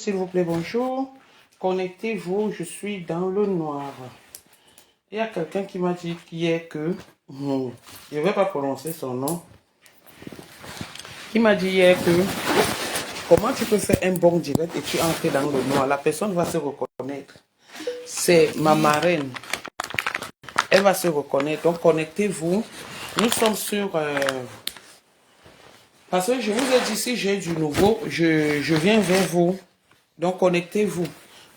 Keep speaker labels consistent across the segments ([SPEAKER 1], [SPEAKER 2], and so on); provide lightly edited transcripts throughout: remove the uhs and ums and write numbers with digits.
[SPEAKER 1] s'il vous plaît, bonjour. Connectez-vous, je suis dans le noir. Il y a quelqu'un qui m'a dit hier que, je ne vais pas prononcer son nom, qui m'a dit hier que, comment tu peux faire un bon direct et tu entres dans le noir? La personne va se reconnaître. C'est ma marraine. Elle va se reconnaître. Donc, connectez-vous. Nous sommes sur... parce que je vous ai dit, si j'ai du nouveau, je viens vers vous. Donc, connectez-vous.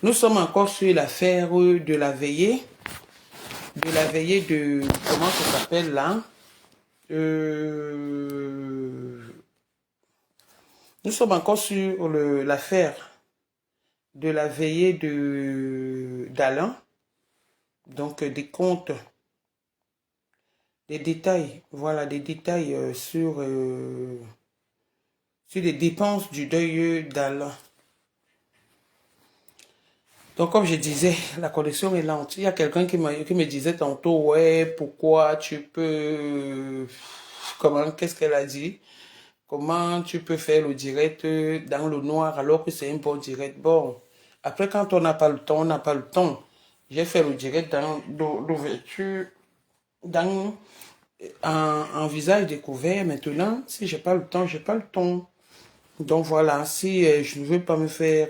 [SPEAKER 1] Nous sommes encore sur l'affaire de la veillée. De la veillée de... Comment ça s'appelle là? Nous sommes encore sur l'affaire de la veillée d'Alain. Donc, des comptes, des détails. Voilà, des détails sur les dépenses du deuil d'Alain. Donc, comme je disais, la connexion est lente. Il y a quelqu'un qui me disait tantôt, ouais, pourquoi tu peux... Comment, qu'est-ce qu'elle a dit? Comment tu peux faire le direct dans le noir alors que c'est un bon direct? Bon, après, quand on n'a pas le temps, on n'a pas le temps. J'ai fait le direct dans l'ouverture, en visage découvert. Maintenant, si j'ai pas le temps, j'ai pas le temps. Donc voilà, si je ne veux pas me faire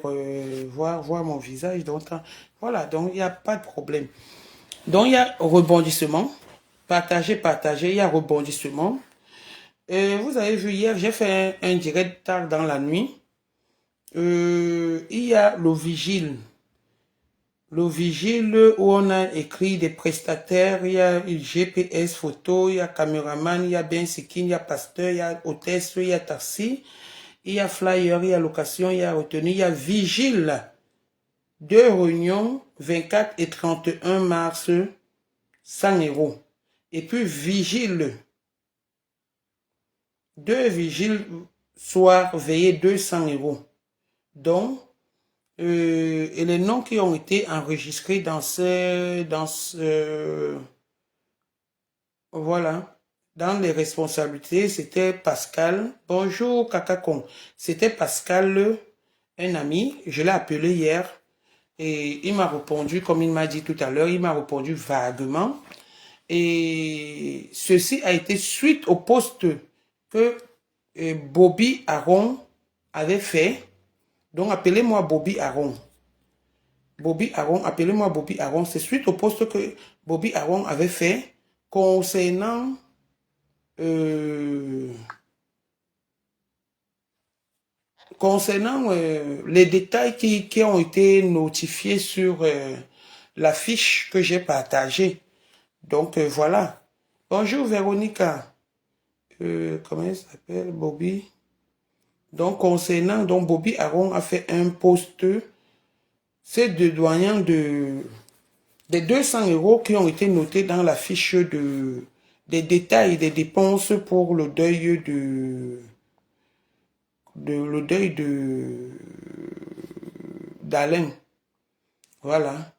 [SPEAKER 1] voir mon visage, donc voilà, donc il n'y a pas de problème. Donc il y a rebondissement, partager, il y a rebondissement. Vous avez vu hier, j'ai fait un direct tard dans la nuit. Il y a le vigile. Le vigile où on a écrit des prestataires, il y a GPS photo, il y a caméraman, il y a Bensikin, il y a pasteur, il y a hôtesse, il y a taxi. Il y a flyer, il y a location, il y a retenue, il y a vigile. 2 réunions, 24 et 31 mars, 100 €. Et puis vigile. 2 vigiles, soir, veillée, 200 €. Donc, et les noms qui ont été enregistrés voilà. Dans les responsabilités, c'était Pascal. Bonjour, Kakakon. C'était Pascal, un ami. Je l'ai appelé hier. Et il m'a répondu, comme il m'a dit tout à l'heure, il m'a répondu vaguement. Et ceci a été suite au poste que Bobby Aaron avait fait. Donc, appelez-moi Bobby Aaron. Bobby Aaron, appelez-moi Bobby Aaron. C'est suite au poste que Bobby Aaron avait fait concernant... concernant les détails qui ont été notifiés sur la fiche que j'ai partagée. Donc, voilà. Bonjour, Véronica. Comment elle s'appelle? Bobby. Donc, concernant... Donc, Bobby Aaron a fait un post. C'est de doyen des 200 € qui ont été notés dans la fiche des détails des dépenses pour le deuil d'Alain. Voilà.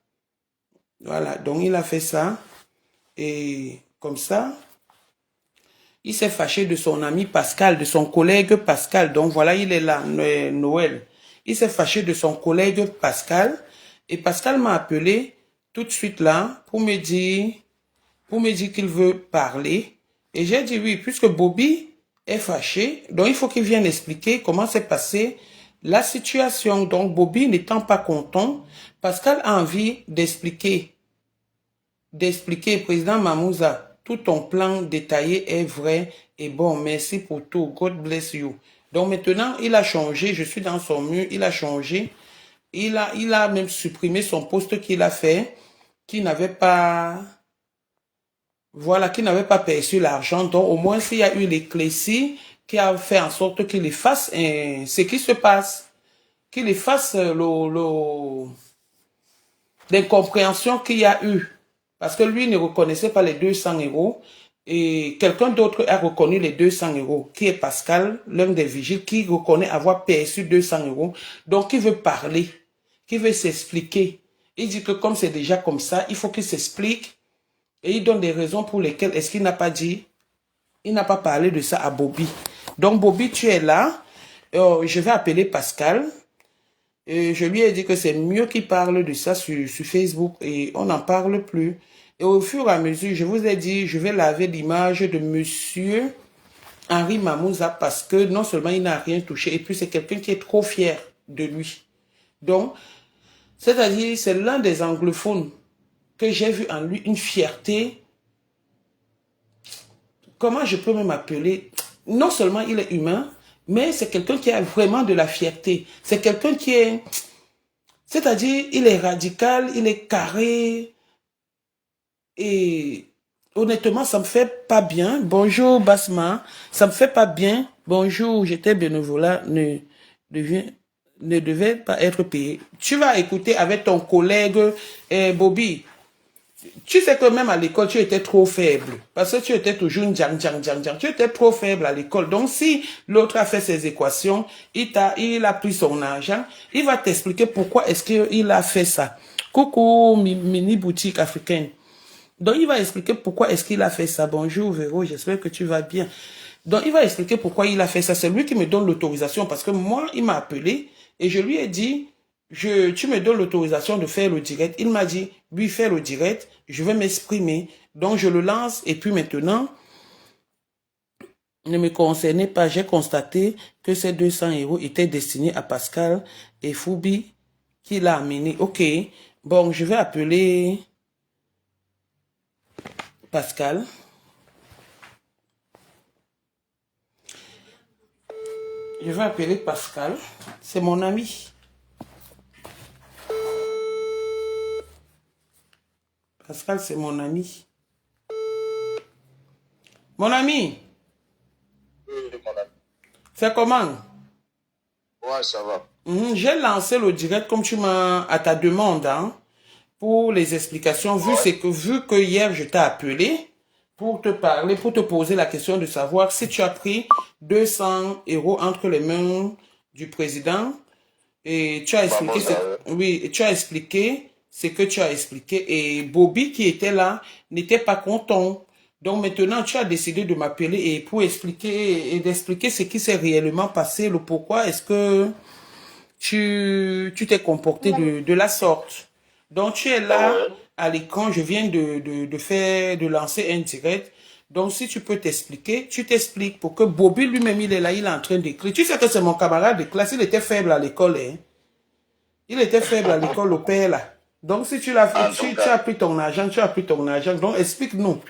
[SPEAKER 1] Voilà. Donc, il a fait ça. Et comme ça, il s'est fâché de son ami Pascal, de son collègue Pascal. Donc, voilà, il est là, Noël. Il s'est fâché de son collègue Pascal. Et Pascal m'a appelé tout de suite là pour me dire qu'il veut parler. Et j'ai dit oui, puisque Bobby est fâché, donc il faut qu'il vienne expliquer comment s'est passée la situation. Donc Bobby n'étant pas content, Pascal a envie d'expliquer, président Mamouza, tout ton plan détaillé est vrai et bon, merci pour tout, God bless you. Donc maintenant, il a changé, je suis dans son mur, il a changé, il a même supprimé son poste qu'il a fait, qui n'avait pas... Voilà, qui n'avait pas perçu l'argent. Donc, au moins, s'il y a eu l'éclaircie qui a fait en sorte qu'il efface ce qui se passe. Qu'il efface l'incompréhension qu'il y a eu. Parce que lui ne reconnaissait pas les 200 €. Et quelqu'un d'autre a reconnu les 200 €, qui est Pascal, l'un des vigiles, qui reconnaît avoir perçu 200 €. Donc, il veut parler, qui veut s'expliquer. Il dit que comme c'est déjà comme ça, il faut qu'il s'explique. Et il donne des raisons pour lesquelles est-ce qu'il n'a pas dit, il n'a pas parlé de ça à Bobby. Donc Bobby, tu es là. Je vais appeler Pascal. Et je lui ai dit que c'est mieux qu'il parle de ça sur Facebook et on n'en parle plus. Et au fur et à mesure, je vous ai dit, je vais laver l'image de monsieur Henri Mamouza parce que non seulement il n'a rien touché, et puis c'est quelqu'un qui est trop fier de lui. Donc, c'est-à-dire, c'est l'un des anglophones que j'ai vu en lui une fierté. Comment je peux même appeler? Non seulement il est humain, mais c'est quelqu'un qui a vraiment de la fierté. C'est quelqu'un qui est, c'est-à-dire, il est radical, il est carré, et honnêtement, ça me fait pas bien. Bonjour Basma, ça me fait pas bien. Bonjour, j'étais bénévolat, ne devait pas être payé. Tu vas écouter avec ton collègue Bobby. Tu sais que même à l'école, tu étais trop faible. Parce que tu étais toujours une djang, djang, djang, djang. Tu étais trop faible à l'école. Donc, si l'autre a fait ses équations, il a pris son argent, il va t'expliquer pourquoi est-ce qu'il a fait ça. Coucou, mini boutique africaine. Donc, il va expliquer pourquoi est-ce qu'il a fait ça. Bonjour, Véro, j'espère que tu vas bien. Donc, il va expliquer pourquoi il a fait ça. C'est lui qui me donne l'autorisation parce que moi, il m'a appelé et je lui ai dit, tu me donnes l'autorisation de faire le direct. Il m'a dit, oui, fais le direct, je vais m'exprimer. Donc, je le lance et puis maintenant, ne me concernait pas. J'ai constaté que ces 200 euros étaient destinés à Pascal et Foubi qui l'a amené. Ok, bon, je vais appeler Pascal. Je vais appeler Pascal. C'est mon ami. Pascal, c'est mon ami. Mon ami,
[SPEAKER 2] Oui, mon ami.
[SPEAKER 1] c'est comment?
[SPEAKER 2] Ouais, ça va.
[SPEAKER 1] J'ai lancé le direct comme tu m'as à ta demande, hein, pour les explications,
[SPEAKER 2] Ouais.
[SPEAKER 1] vu que hier je t'ai appelé pour te parler, pour te poser la question de savoir si tu as pris 200 euros entre les mains du président et tu as expliqué,
[SPEAKER 2] Vamos a ver.
[SPEAKER 1] oui, et tu as expliqué ce que tu as expliqué et Bobby qui était là n'était pas content. Donc maintenant, tu as décidé de m'appeler et pour expliquer et d'expliquer ce qui s'est réellement passé, le pourquoi est-ce que tu t'es comporté de la sorte. Donc, tu es là
[SPEAKER 2] Ouais.
[SPEAKER 1] à l'écran, je viens de lancer un direct. Donc, si tu peux t'expliquer, tu t'expliques pour que Bobby lui-même, il est là, il est en train d'écrire. Tu sais que c'est mon camarade de classe, il était faible à l'école, hein. Il était faible à l'école au père, là. Donc, si tu l'as,
[SPEAKER 2] En tout
[SPEAKER 1] tu
[SPEAKER 2] cas,
[SPEAKER 1] as pris ton argent, tu as pris ton argent. Donc, explique-nous.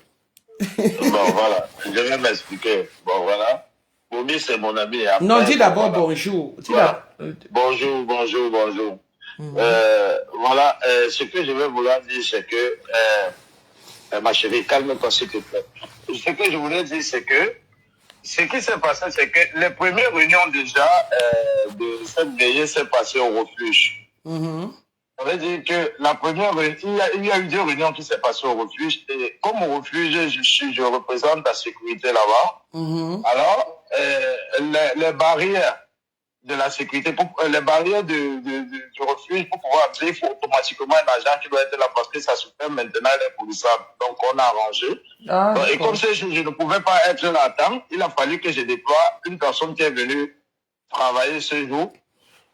[SPEAKER 2] bon, voilà. Je vais m'expliquer. Bon, voilà. Bobby, c'est mon ami. Et
[SPEAKER 1] Non,
[SPEAKER 2] après,
[SPEAKER 1] dis
[SPEAKER 2] bon,
[SPEAKER 1] d'abord
[SPEAKER 2] voilà.
[SPEAKER 1] bonjour. Dis
[SPEAKER 2] Voilà. Bonjour, bonjour, bonjour. Voilà. Ce que je vais vouloir dire, c'est que, ma chérie, calme-toi, s'il te plaît. Ce que je voulais dire, c'est que, ce qui s'est passé, c'est que les premières réunions déjà de cette veillée s'est passée au refuge.
[SPEAKER 1] Mhm.
[SPEAKER 2] Ça veut dire que la première, il y a eu deux réunions qui s'est passées au refuge. Et comme au refuge, je représente la sécurité là-bas.
[SPEAKER 1] Mhm.
[SPEAKER 2] Alors, les barrières de la sécurité, les barrières du refuge, pour pouvoir appeler, il faut automatiquement un agent qui doit être là parce que ça se fait maintenant l'impolissable. Donc, on a arrangé.
[SPEAKER 1] Ah,
[SPEAKER 2] Donc, et comme
[SPEAKER 1] d'accord.
[SPEAKER 2] je ne pouvais pas être là à temps, il a fallu que je déploie une personne qui est venue travailler ce jour.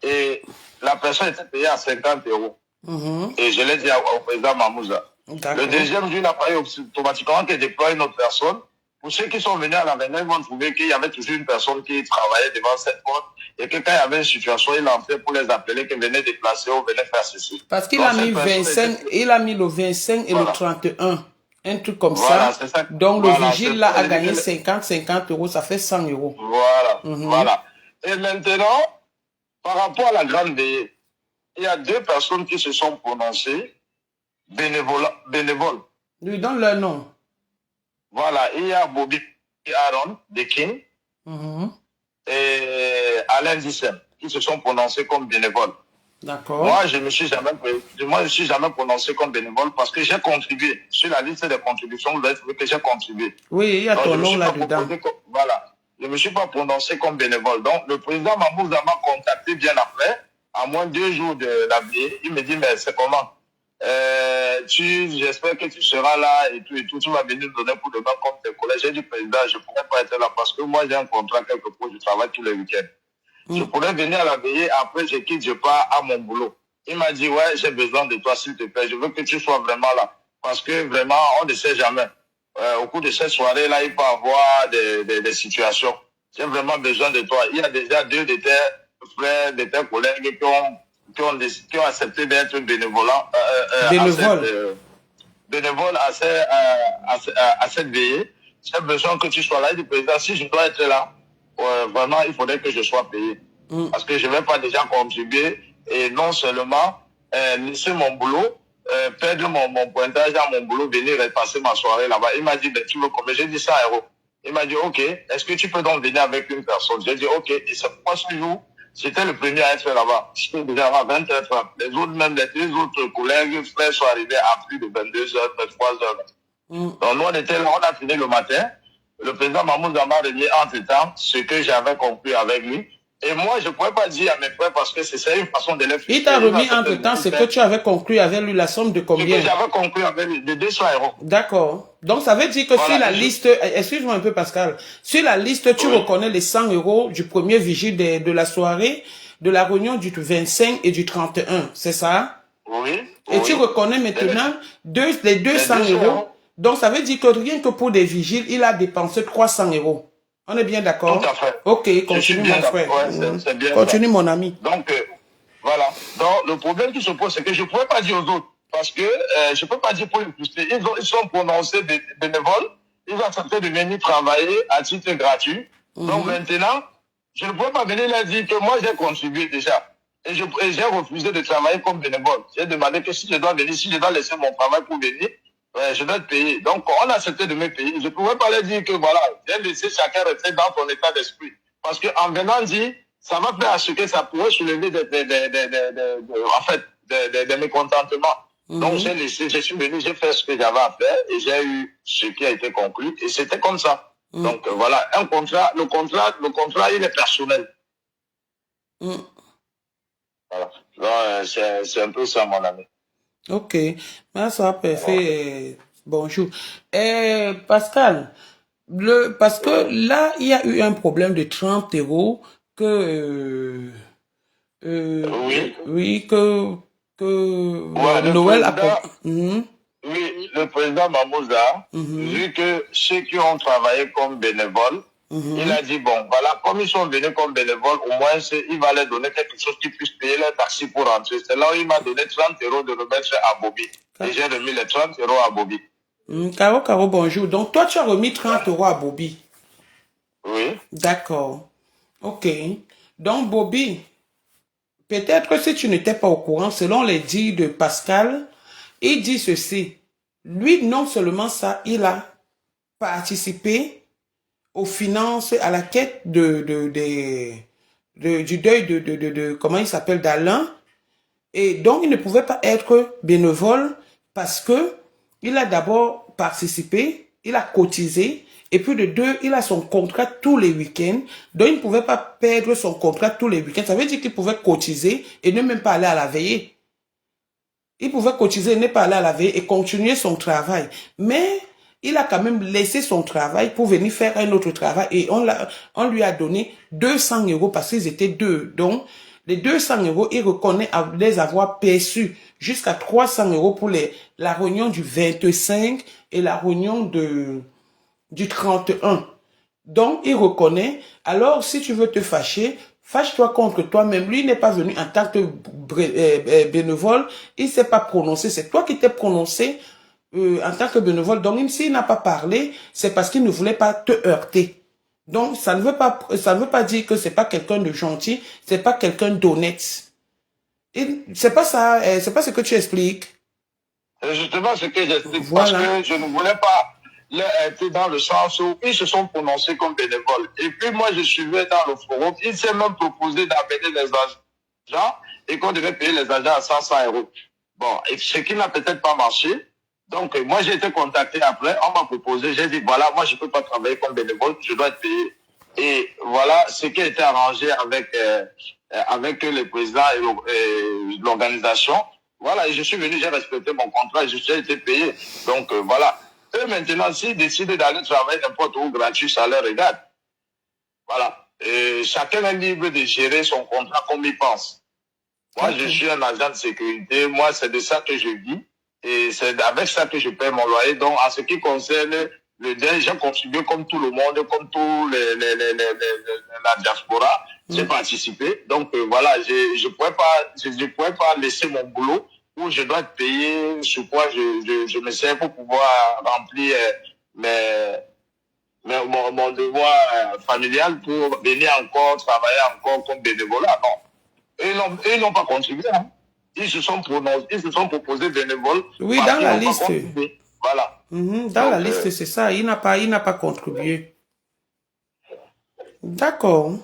[SPEAKER 2] Et la personne était payée à 50 euros.
[SPEAKER 1] Mhm.
[SPEAKER 2] Et je l'ai dit au président Mamouza. Le
[SPEAKER 1] D'accord.
[SPEAKER 2] deuxième jour, il a fallu automatiquement que déploie une autre personne. Pour ceux qui sont venus à la réunion, ils vont trouver qu'il y avait toujours une personne qui travaillait devant cette porte et que quand il y avait une situation, il en fait pour les appeler, que venez déplacer ou venez faire ceci.
[SPEAKER 1] Parce qu'il
[SPEAKER 2] Donc
[SPEAKER 1] a mis
[SPEAKER 2] cette personne
[SPEAKER 1] 25,
[SPEAKER 2] était...
[SPEAKER 1] il a mis le 25 et le
[SPEAKER 2] Voilà.
[SPEAKER 1] 31, un truc comme
[SPEAKER 2] Voilà,
[SPEAKER 1] ça.
[SPEAKER 2] c'est ça.
[SPEAKER 1] Donc le
[SPEAKER 2] Voilà, c'est
[SPEAKER 1] vigile là
[SPEAKER 2] ça.
[SPEAKER 1] a gagné 50 euros, ça fait 100 euros.
[SPEAKER 2] Voilà,
[SPEAKER 1] Mhm.
[SPEAKER 2] voilà. Et maintenant, par rapport à la grande veillée, il y a deux personnes qui se sont prononcées bénévoles.
[SPEAKER 1] Lui donne leur nom.
[SPEAKER 2] Voilà, il y a Bobby Aaron de King
[SPEAKER 1] Mhm.
[SPEAKER 2] et Alain Dissem qui se sont prononcés comme bénévoles.
[SPEAKER 1] D'accord.
[SPEAKER 2] Moi, je me suis jamais prononcé comme bénévole parce que j'ai contribué. Sur la liste des contributions, vous avez trouvé que j'ai contribué.
[SPEAKER 1] Oui, il y a
[SPEAKER 2] Donc,
[SPEAKER 1] ton
[SPEAKER 2] je me
[SPEAKER 1] nom
[SPEAKER 2] suis pas
[SPEAKER 1] là-dedans.
[SPEAKER 2] proposé comme, voilà. Je me suis pas prononcé comme bénévole. Donc, le président Mamouza m'a contacté bien après, à moins de 2 jours de la veillée. Il me dit, mais c'est comment? J'espère que tu seras là et tout, tu vas venir donner pour demain comme tes collègues. J'ai dit, président, je ne pourrais pas être là parce que moi, j'ai un contrat quelque part, je travaille tous les week-ends. Je pourrais venir à la veillée, après je quitte, je pars à mon boulot. Il m'a dit, ouais, j'ai besoin de toi, s'il te plaît. Je veux que tu sois vraiment là. Parce que vraiment, on ne sait jamais. Au cours de cette soirée-là, il peut y avoir des situations. J'ai vraiment besoin de toi. Il y a déjà 2 de tes frères, de tes collègues qui ont accepté d'être bénévoles à cette veillée. J'ai besoin que tu sois là. Il dit, président, si je dois être là, vraiment, il faudrait que je sois payé. Parce que je ne vais pas déjà contribuer et non seulement laisser mon boulot, perdre mon pointage à mon boulot, venir et passer ma soirée là-bas. Il m'a dit, ben, tu veux combien? J'ai dit 100 euros. Il m'a dit, OK, est-ce que tu peux donc venir avec une personne? J'ai dit, OK. Et c'est pourquoi ce jour, j'étais le premier à être là-bas. J'étais déjà à 20h30. Les autres, même les 2 autres collègues, frères, sont arrivés à plus de 22h, 23h. Donc nous, on était là, on a fini le matin. Le président Mahmoud m'a remis entre-temps ce que j'avais conclu avec lui. Et moi, je ne pouvais pas dire à mes frères parce que c'est une façon de les frustrer.
[SPEAKER 1] Il t'a remis entre-temps ce que tu avais conclu avec lui, la somme de combien?
[SPEAKER 2] Ce que j'avais conclu avec lui, de 200 euros.
[SPEAKER 1] D'accord. Donc, ça veut dire que
[SPEAKER 2] voilà,
[SPEAKER 1] sur la liste, excuse-moi un peu Pascal, sur la liste, tu reconnais les 100 euros du premier vigile de la soirée, de la réunion du 25 et du 31, c'est ça?
[SPEAKER 2] Oui.
[SPEAKER 1] Et tu reconnais maintenant les 200 euros. Donc, ça veut dire que rien que pour des vigiles, il a dépensé 300 euros. On est bien d'accord?
[SPEAKER 2] Tout à fait.
[SPEAKER 1] Ok, continue mon frère.
[SPEAKER 2] Ouais, c'est bien
[SPEAKER 1] continue
[SPEAKER 2] ça.
[SPEAKER 1] mon ami.
[SPEAKER 2] Donc, voilà. Donc, le problème qui se pose, c'est que je ne pouvais pas dire aux autres. Parce que je ne peux pas dire pour les frustrer. Ils sont prononcés bénévoles. Ils ont accepté de venir travailler à titre gratuit. Donc maintenant, je ne pouvais pas venir leur dire que moi, j'ai contribué déjà. Et j'ai refusé de travailler comme bénévole. J'ai demandé que si je dois venir, si je dois laisser mon travail pour venir, je dois être payé. Donc, on a accepté de me payer. Je ne pouvais pas leur dire que voilà, j'ai laissé chacun rester dans son état d'esprit. Parce qu'en venant dire, ça m'a fait à ce que ça pourrait soulever des mécontentements. Donc, je suis venu, j'ai fait ce que j'avais à faire et j'ai eu ce qui a été conclu et c'était comme ça. Donc, voilà, le contrat, il est personnel. Voilà. Donc, c'est un peu ça, mon ami.
[SPEAKER 1] Ok, ça parfait. Bonjour. Pascal, parce que là, il y a eu un problème de 30 euros que oui, que Noël a...
[SPEAKER 2] Oui, le président Mamouza, vu que ceux qui ont travaillé comme bénévoles, il a dit, bon, voilà, comme ils sont venus comme bénévoles, au moins, il va leur donner quelque chose qui puisse payer leur taxi pour rentrer. C'est là où il m'a donné 30 euros de remettre à Bobby. Et j'ai remis les 30 euros à Bobby.
[SPEAKER 1] Caro, bonjour. Donc, toi, tu as remis 30 euros à Bobby?
[SPEAKER 2] Oui.
[SPEAKER 1] D'accord. Ok. Donc, Bobby, peut-être que si tu n'étais pas au courant, selon les dires de Pascal, il dit ceci. Lui, non seulement ça, il a participé aux finances, à la quête du deuil de comment il s'appelle, d'Alain. Et donc, il ne pouvait pas être bénévole parce que il a d'abord participé, il a cotisé, et puis de deux, il a son contrat tous les week-ends. Donc, il ne pouvait pas perdre son contrat tous les week-ends. Ça veut dire qu'il pouvait cotiser et ne même pas aller à la veillée. Il pouvait cotiser et ne pas aller à la veillée et continuer son travail. Mais il a quand même laissé son travail pour venir faire un autre travail. Et on lui a donné 200 euros parce qu'ils étaient deux. Donc, les 200 euros, il reconnaît les avoir perçus jusqu'à 300 euros pour la réunion du 25 et la réunion du 31. Donc, il reconnaît. Alors, si tu veux te fâcher, fâche-toi contre toi-même. Lui n'est pas venu en tant que bénévole. Il ne s'est pas prononcé. C'est toi qui t'es prononcé en tant que bénévole. Donc, même s'il n'a pas parlé, c'est parce qu'il ne voulait pas te heurter. Donc, ça ne veut pas dire que c'est pas quelqu'un de gentil, c'est pas quelqu'un d'honnête. C'est pas ça, c'est pas ce que tu expliques.
[SPEAKER 2] C'est justement ce que j'explique. Voilà. Parce que je ne voulais pas être dans le sens où ils se sont prononcés comme bénévoles. Et puis moi, je suivais dans le forum. Il s'est même proposé d'amener les agents et qu'on devait payer les agents à 100 euros. Bon, et ce qui n'a peut-être pas marché. Donc, moi, j'ai été contacté après. On m'a proposé. J'ai dit, voilà, moi, je ne peux pas travailler comme bénévole. Je dois être payé. Et voilà ce qui a été arrangé avec le président et l'organisation. Voilà, et je suis venu, j'ai respecté mon contrat, j'ai été payé. Donc, voilà. Eux, maintenant, s'ils décident d'aller travailler n'importe où gratuit, ça leur regarde. Voilà. chacun est libre de gérer son contrat comme il pense. Moi, je suis un agent de sécurité. Moi, c'est de ça que je vis. Et c'est avec ça que je paie mon loyer. Donc, en ce qui concerne le deuil, j'ai contribué comme tout le monde, comme tous la diaspora. J'ai participé. Donc, voilà, je pourrais pas laisser mon boulot où je dois être payé sur quoi je me sers pour pouvoir remplir mon devoir familial pour venir encore travailler encore comme bénévolat. Non. Ils n'ont pas contribué. Hein. Ils se sont proposés bénévoles.
[SPEAKER 1] Oui, dans la liste.
[SPEAKER 2] Voilà.
[SPEAKER 1] Dans la liste, c'est ça. Il n'a pas contribué. D'accord.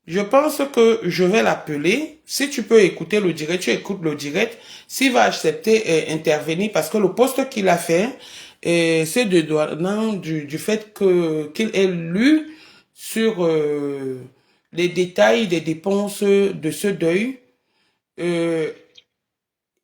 [SPEAKER 1] Je pense que je vais l'appeler. Si tu peux écouter le direct, tu écoutes le direct. S'il va accepter intervenir, parce que le poste qu'il a fait, c'est du fait qu'il ait lu sur les détails des dépenses de ce deuil.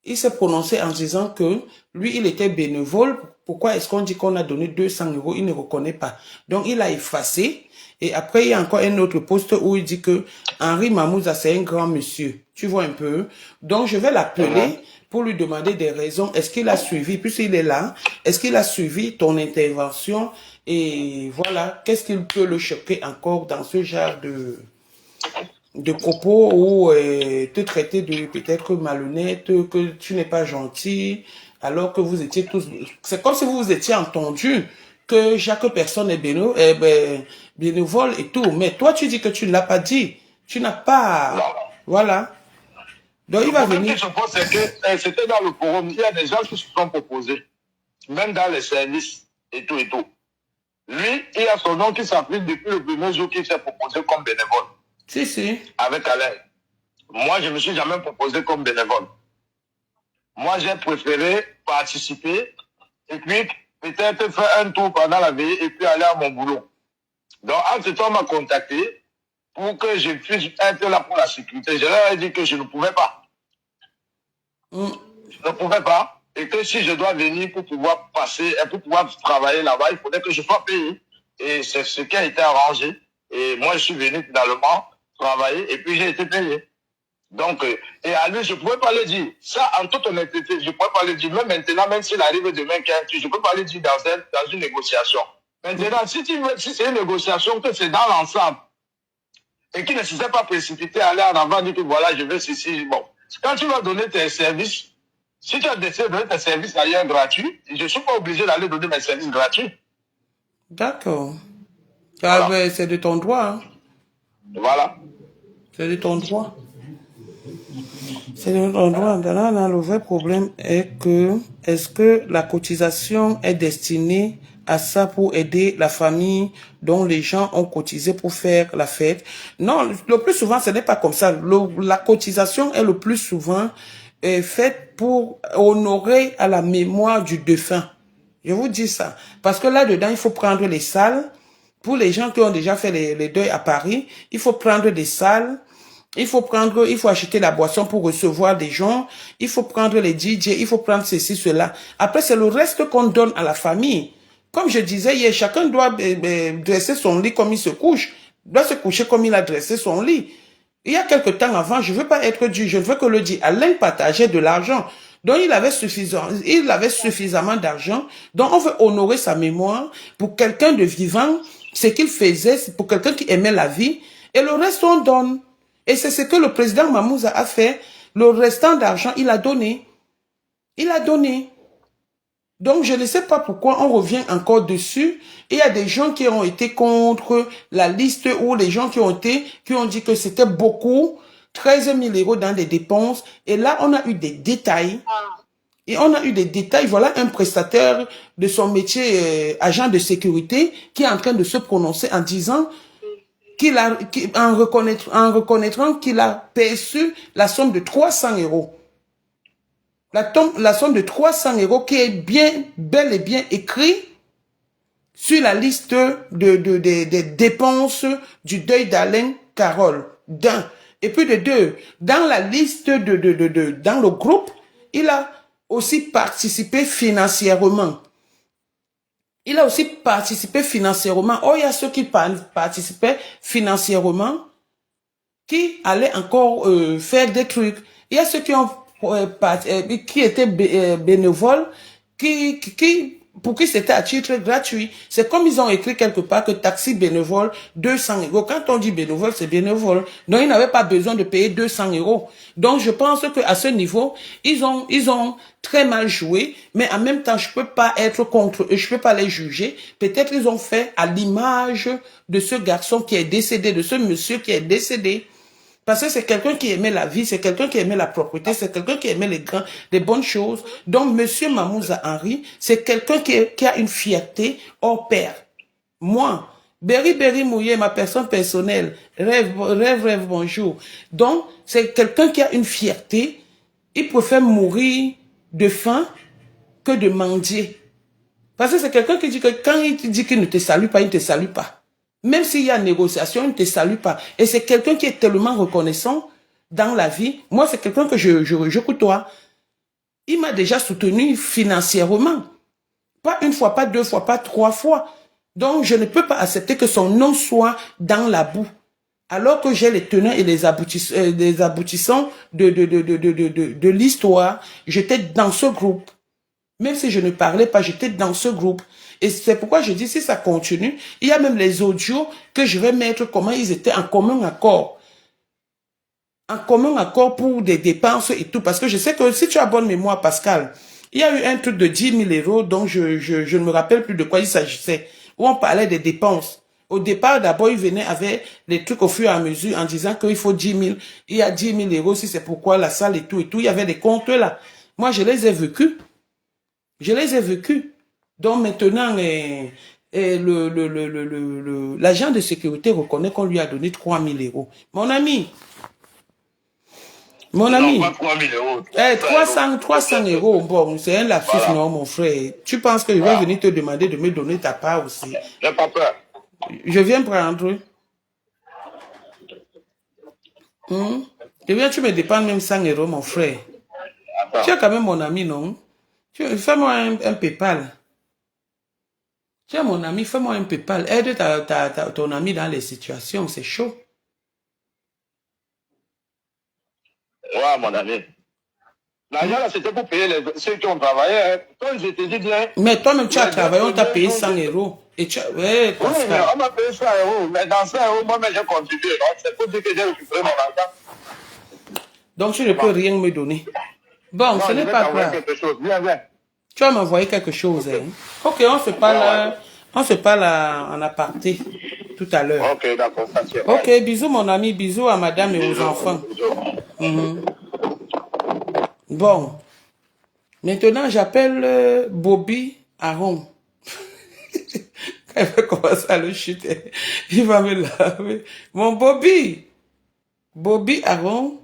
[SPEAKER 1] Il s'est prononcé en disant que lui, il était bénévole. Pourquoi est-ce qu'on dit qu'on a donné 200 €? Il ne reconnaît pas. Donc, il a effacé. Et après, il y a encore un autre poste où il dit que Henri Mamouza, c'est un grand monsieur. Tu vois un peu. Donc, je vais l'appeler pour lui demander des raisons. Est-ce qu'il a suivi, puisqu'il est là, est-ce qu'il a suivi ton intervention? Et voilà, qu'est-ce qu'il peut le choquer encore dans ce genre de propos ou te traiter de peut-être malhonnête, que tu n'es pas gentil, alors que vous étiez tous... C'est comme si vous vous étiez entendu que chaque personne est bénévole et tout. Mais toi, tu dis que tu ne l'as pas dit. Tu n'as pas...
[SPEAKER 2] Non.
[SPEAKER 1] Voilà. Donc, il va venir...
[SPEAKER 2] Le problème qui se pose, c'est que c'était dans le forum. Il y a des gens qui se sont proposés, même dans les services et tout et tout. Lui, il a son nom qui s'applique depuis le premier jour qu'il s'est proposé comme bénévole.
[SPEAKER 1] Si, si.
[SPEAKER 2] Avec Alain. Moi, je ne me suis jamais proposé comme bénévole. Moi, j'ai préféré participer et puis peut-être faire un tour pendant la veillée et puis aller à mon boulot. Donc, entre-temps, on m'a contacté pour que je puisse être là pour la sécurité. Je leur ai dit que je ne pouvais pas. Je ne pouvais pas. Et que si je dois venir pour pouvoir passer, pour pouvoir travailler là-bas, il faudrait que je sois payé. Et c'est ce qui a été arrangé. Et moi, je suis venu finalement travailler et puis j'ai été payé. Donc, et à lui, je ne pouvais pas le dire. Ça, en toute honnêteté, je ne pouvais pas le dire. Même maintenant, même s'il arrive demain, je ne peux pas le dire dans une négociation. Maintenant, si c'est une négociation, que c'est dans l'ensemble, et qui ne se s'est pas précipité à aller en avant, dire que voilà, je veux ceci. Bon, quand tu vas donner tes services, si tu as décidé de donner tes services ailleurs gratuits, je ne suis pas obligé d'aller donner mes services gratuits.
[SPEAKER 1] D'accord. Voilà. C'est de ton droit. Hein.
[SPEAKER 2] Voilà.
[SPEAKER 1] C'est de ton droit. C'est de ton droit. Là, le vrai problème est que, est-ce que la cotisation est destinée à ça pour aider la famille dont les gens ont cotisé pour faire la fête? Non, le plus souvent, ce n'est pas comme ça. La cotisation est le plus souvent faite pour honorer à la mémoire du défunt. Je vous dis ça. Parce que là-dedans, il faut prendre les salles. Pour les gens qui ont déjà fait les deuils à Paris, il faut prendre des salles. Il faut acheter la boisson pour recevoir des gens. Il faut prendre les DJ. Il faut prendre ceci, cela. Après, c'est le reste qu'on donne à la famille. Comme je disais hier, chacun doit dresser son lit comme il se couche. Doit se coucher comme il a dressé son lit. Il y a quelque temps avant, je ne veux pas être dur, je ne veux que le dire. Alain partageait de l'argent. Donc, il avait suffisamment d'argent. Donc, on veut honorer sa mémoire pour quelqu'un de vivant. Ce qu'il faisait, c'est pour quelqu'un qui aimait la vie. Et le reste, on donne. Et c'est ce que le président Mamouza a fait. Le restant d'argent, il a donné. Il a donné. Donc, je ne sais pas pourquoi on revient encore dessus. Il y a des gens qui ont été contre la liste ou les gens qui ont dit que c'était beaucoup, 13 000 € dans des dépenses. Et là, on a eu des détails. Et on a eu des détails. Voilà un prestataire de son métier, agent de sécurité, qui est en train de se prononcer en disant en reconnaîtrant qu'il a perçu la somme de 300 €. La somme de 300 € qui est bel et bien écrit sur la liste des dépenses du deuil d'Alain Carole. D'un. Et puis de deux, dans la liste dans le groupe, il a aussi participé financièrement. Il a aussi participé financièrement. Oh, il y a ceux qui participaient financièrement, qui allaient encore faire des trucs. Il y a ceux qui ont qui étaient bénévoles, pour qui c'était à titre gratuit. C'est comme ils ont écrit quelque part que taxi bénévole, 200 €. Quand on dit bénévole, c'est bénévole. Donc, ils n'avaient pas besoin de payer 200 €. Donc, je pense qu'à ce niveau, ils ont très mal joué, mais en même temps, je peux pas être contre eux, je peux pas les juger. Peut-être ils ont fait à l'image de ce garçon qui est décédé, de ce monsieur qui est décédé. Parce que c'est quelqu'un qui aimait la vie, c'est quelqu'un qui aimait la propriété, c'est quelqu'un qui aimait les bonnes choses. Donc, monsieur Mamouza Henri, c'est quelqu'un qui a une fierté hors pair. Moi, Berry Mouillé, ma personne personnelle, rêve, bonjour. Donc, c'est quelqu'un qui a une fierté. Il préfère mourir de faim que de mendier. Parce que c'est quelqu'un qui dit que quand il te dit qu'il ne te salue pas, il ne te salue pas. Même s'il y a négociation, il ne te salue pas. Et c'est quelqu'un qui est tellement reconnaissant dans la vie. Moi, c'est quelqu'un que je côtoie. Il m'a déjà soutenu financièrement. Pas une fois, pas deux fois, pas trois fois. Donc, je ne peux pas accepter que son nom soit dans la boue. Alors que j'ai les tenants et les aboutissants de l'histoire, j'étais dans ce groupe. Même si je ne parlais pas, j'étais dans ce groupe. Et c'est pourquoi je dis, si ça continue, il y a même les audios que je vais mettre comment ils étaient en commun accord. En commun accord pour des dépenses et tout. Parce que je sais que si tu as bonne mémoire, Pascal, il y a eu un truc de 10 000 € dont je ne me rappelle plus de quoi il s'agissait. Où on parlait des dépenses. Au départ, d'abord, ils venaient avec les trucs au fur et à mesure en disant qu'il faut 10 000. Il y a 10 000 € si c'est pourquoi la salle et tout et tout. Il y avait des comptes là. Moi, je les ai vécus. Je les ai vécus. Donc maintenant, l'agent de sécurité reconnaît qu'on lui a donné 3 000 €. Mon ami. Non, pas 3 000 €. 300 €. Bon, c'est un lapsus, voilà. Non, mon frère. Tu penses que je vais venir te demander de me donner ta part aussi?
[SPEAKER 2] J'ai pas peur.
[SPEAKER 1] Je viens prendre. Je viens, tu me dépenses même 100 €, mon frère. Attends. Tu es quand même mon ami, non? Fais-moi un PayPal. Tu es mon ami, fais-moi un PayPal. Aide ton ami dans les situations, c'est chaud.
[SPEAKER 2] Ouais, mon ami. L'argent, là, c'était pour payer ceux qui ont travaillé. Hein. Toi, je te dis bien.
[SPEAKER 1] Mais toi-même, tu as travaillé, on t'a payé 100 €. Et tu as... Ouais,
[SPEAKER 2] oui, mais on m'a payé 100 €. Mais dans 100 €, moi-même, j'ai contribué. Donc, c'est pour dire que j'ai récupéré mon argent.
[SPEAKER 1] Donc, tu ne peux rien me donner. Bon, non, ce n'est pas grave.
[SPEAKER 2] Viens.
[SPEAKER 1] Tu vas m'envoyer quelque chose. Okay. Hein? Ok, on se parle en aparté tout à l'heure.
[SPEAKER 2] Ok, d'accord.
[SPEAKER 1] Ok, bisous mon ami, bisous à madame et aux enfants. Bon, maintenant j'appelle Bobby Aaron. Quand il va commencer à le chuter, il va me laver. Mon Bobby Aaron,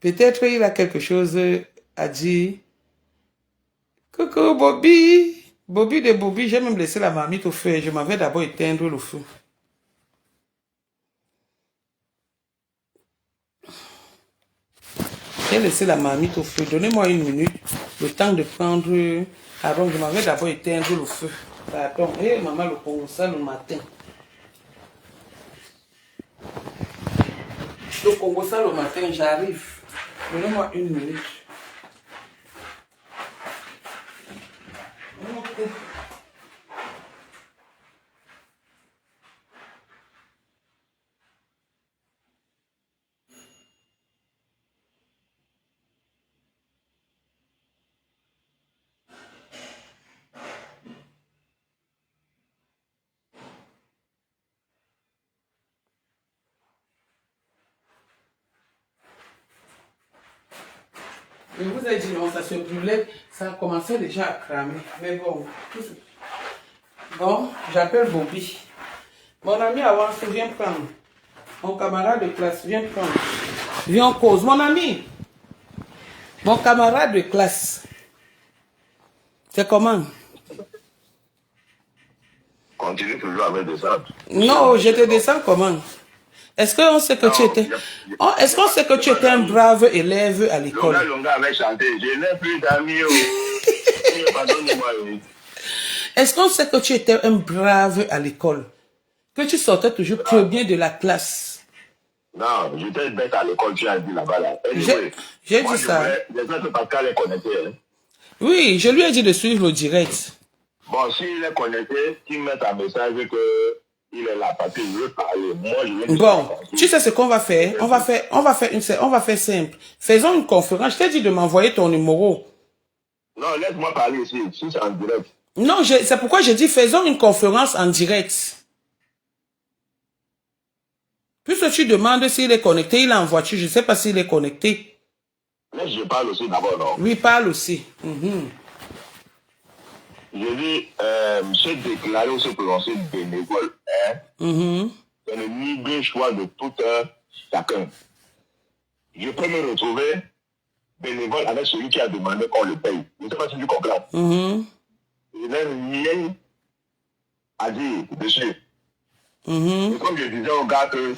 [SPEAKER 1] peut-être il a quelque chose à dire. Coucou Bobby. Bobby, j'ai même laissé la marmite au feu. Je m'avais d'abord éteindre le feu. J'ai laissé la marmite au feu. Donnez-moi une minute. Le temps de prendre... Aaron, je m'avais d'abord éteindre le feu. Pardon. Hé, maman, le Congo, ça le matin. Le Congo, ça le matin, j'arrive. Donnez-moi une minute. Je vous ai dit, non, ça se brûlait, ça commençait déjà à cramer. Mais bon, j'appelle Bobby. Mon ami Avance, viens prendre. Mon camarade de classe, viens prendre. Viens en cause. Mon ami, mon camarade de classe, c'est comment?
[SPEAKER 2] Continue toujours avec des arbres.
[SPEAKER 1] Non, je te descends comment? Est-ce qu'on sait que tu étais... Est-ce qu'on sait que tu étais un brave élève à l'école?
[SPEAKER 2] Longa avait chanté. Je n'ai plus d'amis.
[SPEAKER 1] Est-ce qu'on sait que tu étais un brave à l'école? Que tu sortais toujours premier de la classe?
[SPEAKER 2] Non, j'étais bête à l'école, tu as dit là-bas. Là.
[SPEAKER 1] J'ai dit ça.
[SPEAKER 2] J'espère que Pascal est connecté. Hein.
[SPEAKER 1] Oui, je lui ai dit de suivre le direct.
[SPEAKER 2] Bon, s'il est connecté, qu'il mette un message que il est là parce qu'il veut parler. Moi, je vais
[SPEAKER 1] bon, tu sais ce qu'on va faire? On va faire simple. Faisons une conférence. Je t'ai dit de m'envoyer ton numéro.
[SPEAKER 2] Non, laisse-moi parler ici. Si c'est en direct.
[SPEAKER 1] Non, c'est pourquoi j'ai dit faisons une conférence en direct. Puisque tu demandes s'il est connecté, il est en voiture, je ne sais pas s'il est connecté.
[SPEAKER 2] Mais je parle aussi d'abord, non?
[SPEAKER 1] Oui, parle aussi.
[SPEAKER 2] Je dis, se déclarer ou se prononcer bénévole, hein? C'est le libre choix de tout chacun. Je peux me retrouver bénévole avec celui qui a demandé qu'on le paye. Je ne sais pas si tu comprends. Je n'ai rien à dire dessus. Et comme je disais au gars que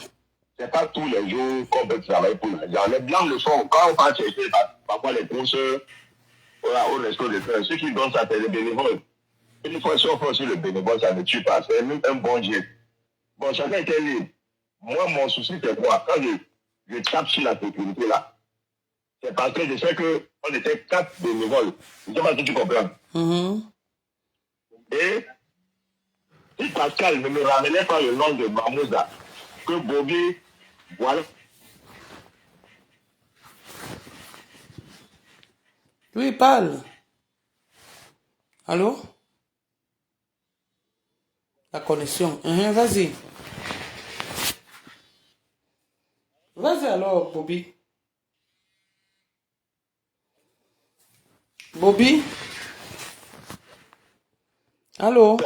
[SPEAKER 2] c'est pas tous les jours qu'on peut travailler pour l'argent. Les blancs le font. Quand on va chercher parfois les courses au resto de frères, ceux qui donnent ça, c'est les bénévoles. Une fois, si on fait aussi le bénévole, ça ne tue pas. C'est même un bon geste. Bon, chacun était libre. Moi, mon souci, c'est quoi? Quand je tape sur la sécurité là, c'est parce que je sais qu'on était 4 bénévoles. Je ne sais pas si tu comprends. Et si Pascal ne me ramenait pas le nom de Mamouza, que Bobby, voilà.
[SPEAKER 1] Oui, parle. Allô? La connexion. Vas-y. Vas-y alors, Bobby. Bobby? Allô?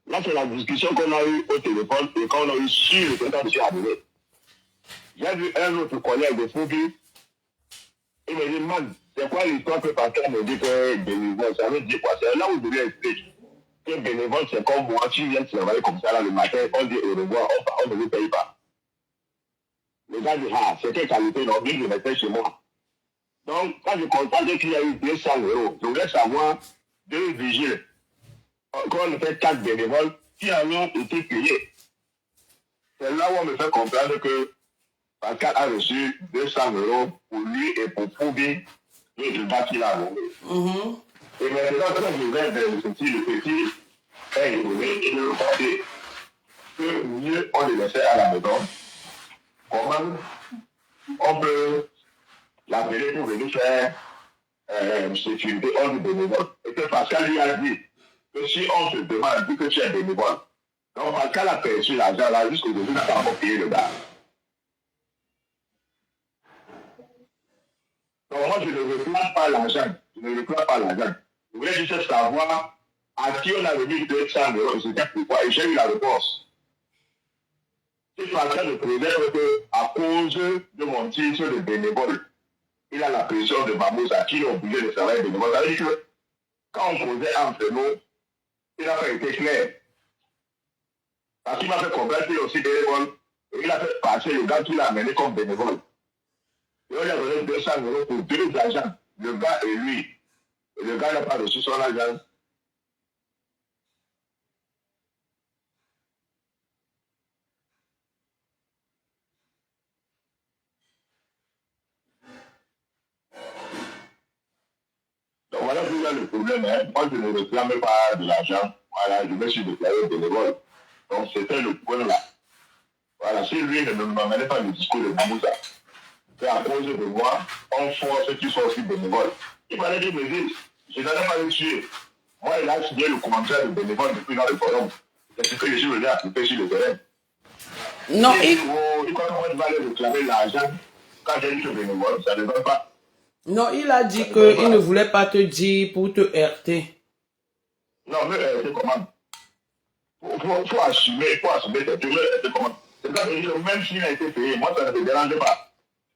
[SPEAKER 2] Là, c'est la discussion qu'on a eue au téléphone et qu'on a eue sur le téléphone de M. Adoué. J'ai vu un autre collègue de Foubi. Il me dit, man, c'est quoi l'histoire que Pascal me dit que bénévole, ça veut dire quoi? C'est là où je lui explique que bénévole, c'est comme moi, tu viens travailler comme ça là le matin, on dit au revoir, on ne vous paye pas. Les gars disent, ah, c'est quelle qualité, non, je le mettais chez moi. Donc, quand je constate qu'il y a eu 200 €, je voulais savoir 2 vigiles. Quand on fait 4 bénévoles, qui en ont été payés. C'est là où on me fait comprendre que Pascal a reçu 200 € pour lui et pour Foubi, le résultat qu'il a donné. Et maintenant, quand je vais vers le petit est élevé et le regarder, que mieux on le laissait à la maison, comment on peut l'appeler pour venir faire sécurité hors du bénévole. Et que Pascal lui a dit que si on se demande que tu es bénévole, donc Pascal a perçu l'argent là jusqu'aujourd'hui, il n'a pas encore payé le gars. Donc moi, je ne réclame pas l'argent. Je voulais juste savoir à qui on a remis 200 €, c'était pourquoi, et j'ai eu la réponse. Si Pascal ne préserve qu'à cause de mon titre de bénévole, il a la pression de Mamouza qui est obligé de travailler bénévole. Ça veut dire que quand on causait entre nous, il n'a pas été clair. Parce qu'il m'a fait comprendre qu'il est aussi bénévole, et il a fait passer le gars qu'il a amené comme bénévole. Et on lui a donné 200 € pour 2 agents, le gars et lui. Et le gars n'a pas reçu son argent. Donc voilà tout le problème. Hein. Moi, je ne réclame pas de l'argent. Voilà, je me suis déclaré bénévole. Donc c'était le point là. Voilà, si lui ne m'amenait pas le discours de Mamouza, c'est à cause de moi, on force ceux qui sont aussi bénévoles. Il fallait qu'il me dise, je n'allais pas le tuer. Moi, il a signé le commentaire de bénévole depuis dans le forum. C'est ce que je suis venu appliquer sur le terrain.
[SPEAKER 1] Non,
[SPEAKER 2] il croit qu'on va aller réclamer l'argent quand j'ai dit que bénévole, ça ne va pas.
[SPEAKER 1] Non, il a dit qu'il ne voulait pas te dire pour te heurter.
[SPEAKER 2] Non, mais c'est comment? Faut assumer tes trucs. C'est comment? C'est pas que même s'il a été payé, moi ça ne me dérange pas.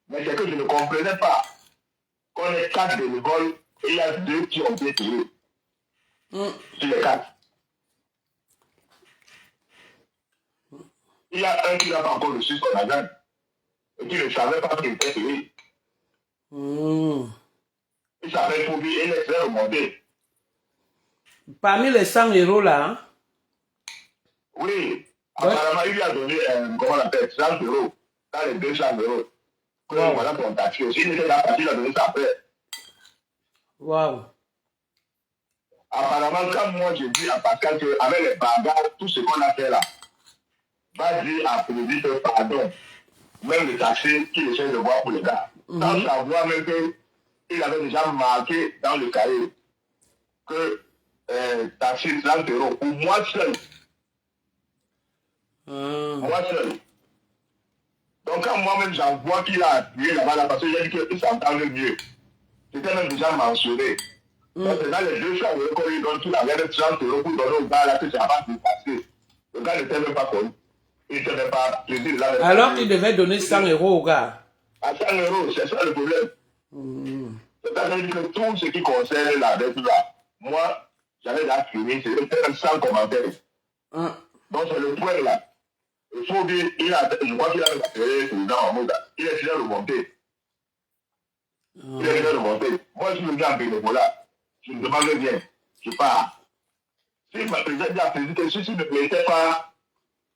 [SPEAKER 2] Mais c'est que je ne comprenais pas qu'on ait 4 bénévoles et il y a 2 qui ont été payés. Sur les 4. Il y a un qui n'a pas encore reçu son argent et qui ne savait pas qu'il était payé. Il s'appelle Foubi et il est très remonté.
[SPEAKER 1] Parmi les 100 euros là, hein?
[SPEAKER 2] Oui. Apparemment, il lui a donné, comment on appelle, 30 euros. Dans les 200 euros.
[SPEAKER 1] Wow.
[SPEAKER 2] Voilà ton taxi aussi. Il était là, il a donné ça après.
[SPEAKER 1] Waouh.
[SPEAKER 2] Apparemment, quand moi je dis à Pascal qu'avec les bagarres, tout ce qu'on a fait là, va dire à Prédit que pardon. Même le taxi qu'il essaie de voir pour les gars. Sans savoir même qu'il avait déjà marqué dans le cahier que taxi 30 euros pour moi seul. Moi seul. Donc quand moi-même j'en vois qu'il a appuyé là-bas, là, parce que j'ai dit qu'il s'entendait mieux. C'était même déjà mentionné. Donc c'est dans les 200 euros qu'on lui donne, qu'il avait 30 euros pour donner au gars là que ça va se passer. Le gars n'était même pas connu. Il n'était même pas plaisir là.
[SPEAKER 1] Alors qu'il devait donner 100 euros au gars.
[SPEAKER 2] À 100 euros, c'est ça le problème. C'est-à-dire que tout ce qui concerne la dette là, moi, j'avais déjà fini, c'est même sans commentaire. Donc c'est le point là. Il faut dire, je crois qu'il a appelé le président Mahmoud. Il est déjà remonté. Il est déjà remonté. Moi, je me dis en bénévolat. Je me demande bien. Je pars. Si ma présidente a présidé que si tu ne mettais pas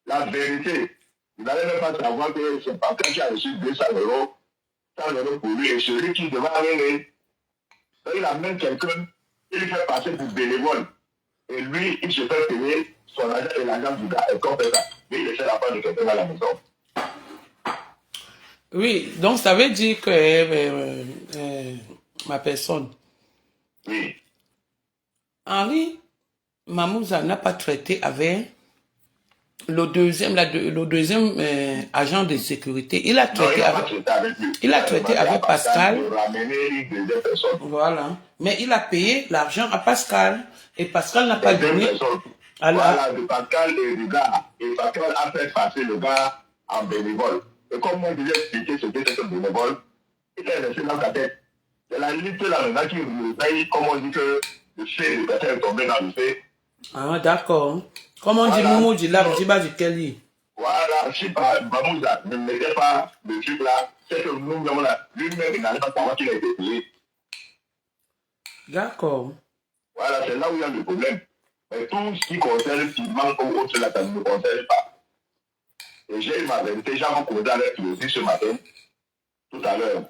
[SPEAKER 2] la vérité, il n'allait même pas savoir que c'est pas quelqu'un qui a reçu 200 euros, 100 euros pour lui, et celui qui devait arriver, il amène quelqu'un, il le fait passer pour bénévole. Et lui, il se fait payer son argent et l'argent du gars, et comme ça. Mais il essaie la part de quelqu'un à la maison.
[SPEAKER 1] Oui, donc ça veut dire que ma personne,
[SPEAKER 2] Oui.
[SPEAKER 1] Henri Mamouza n'a pas traité avec le deuxième agent de sécurité. Il a traité avec Pascal. Voilà. Mais il a payé l'argent à Pascal. Et Pascal n'a pas donné.
[SPEAKER 2] Voilà, de Pascal et du gars. Et Pascal a fait passer le gars en bénévole. Et comme moi, je lui ai expliqué ce que c'est que bénévole, il est resté dans sa tête. C'est la limite là maintenant qui me paye, comme on dit que le fait de personne est tombé dans le fait.
[SPEAKER 1] Ah, d'accord. Comme on dit Moumou dit là, Diba du Kelly.
[SPEAKER 2] Voilà, je sais pas, Mamouza ne mettait pas le truc là. C'est que nous, là, lui-même, il n'allait pas savoir qu'il a été payé.
[SPEAKER 1] D'accord.
[SPEAKER 2] Voilà, c'est là où il y a le problème. Mais tout ce qui concerne piment ou autre là, ça ne me concerne pas. Et j'ai eu ma vérité, j'ai rencontré avec lui aussi ce matin, tout à l'heure.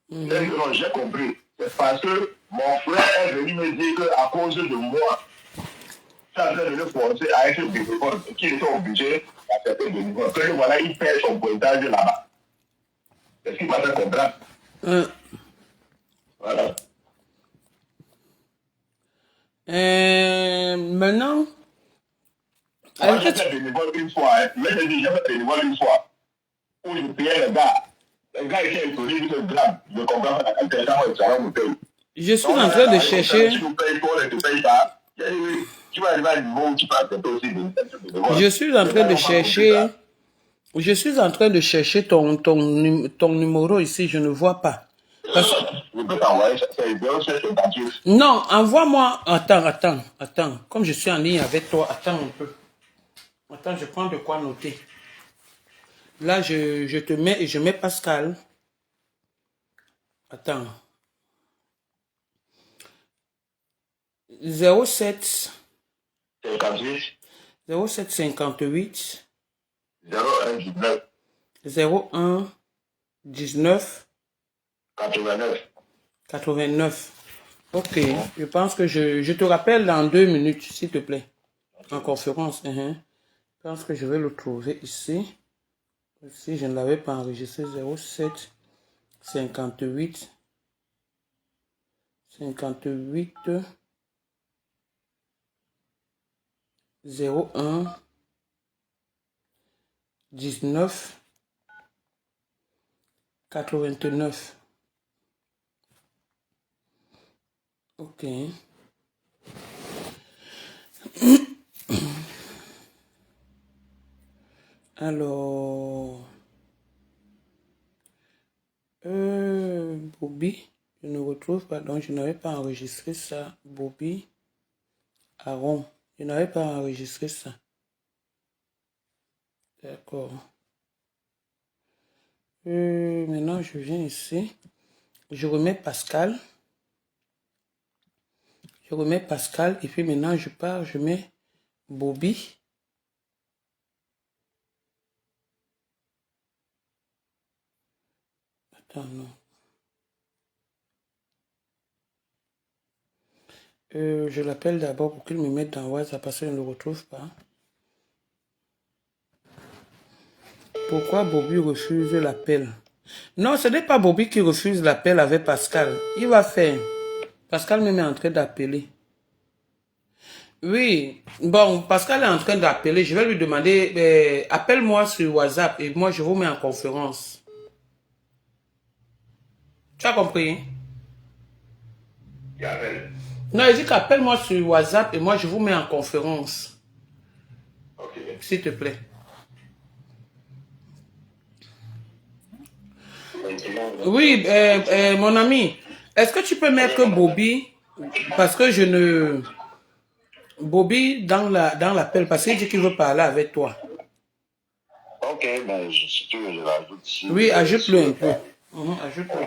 [SPEAKER 2] Non, j'ai compris. C'est parce que mon frère est venu me dire qu'à cause de moi, ça devait le forcer à être bénévole, qu'il était obligé d'accepter le niveau. Que voilà, il perd son pointage là-bas. C'est ce qui m'a fait comprendre. Voilà.
[SPEAKER 1] Maintenant,
[SPEAKER 2] moi j'ai fait bénévole une fois, hein. Mais j'ai dit, j'ai fait bénévole une fois, où je payais le gars. Le gars était étonné, il dit que grave, je comprends pas la qualité, ça va me payer.
[SPEAKER 1] Je suis en train de chercher. Je suis en train de chercher. Je suis en train de chercher ton numéro ici, je ne vois pas. Non, envoie-moi. Attends. Comme je suis en ligne avec toi, attends un peu. Attends, je prends de quoi noter. Là, je te mets et je mets Pascal. Attends. 07 58 01 19 89. Ok, je pense que je te rappelle dans 2 minutes, s'il te plaît. En conférence. Je pense que je vais le trouver ici. Si je ne l'avais pas enregistré, 07 58 58 01 19 89. Ok. Alors, Bobby, je ne retrouve pas, donc je n'avais pas enregistré ça. Bobby Aaron, je n'avais pas enregistré ça. D'accord. Maintenant, je viens ici. Je remets Pascal. Je remets Pascal et puis maintenant je pars, je mets Bobby. Attends, non. Je l'appelle d'abord pour qu'il me mette dans WhatsApp parce que je ne le retrouve pas. Pourquoi Bobby refuse l'appel? Non, ce n'est pas Bobby qui refuse l'appel avec Pascal. Il va faire. Pascal me met en train d'appeler. Oui, bon, Pascal est en train d'appeler. Je vais lui demander, appelle-moi sur WhatsApp et moi je vous mets en conférence. Tu as compris? Non, il dit qu'appelle-moi sur WhatsApp et moi je vous mets en conférence.
[SPEAKER 2] Ok.
[SPEAKER 1] S'il te plaît. Oui, mon ami, est-ce que tu peux mettre Bobby? Parce que je ne... Bobby dans l'appel, parce qu'il dit qu'il veut parler avec toi.
[SPEAKER 2] Ok, ben, si tu veux, je l'ajoute ici.
[SPEAKER 1] Oui, ajoute-le un peu. Ajoute-le.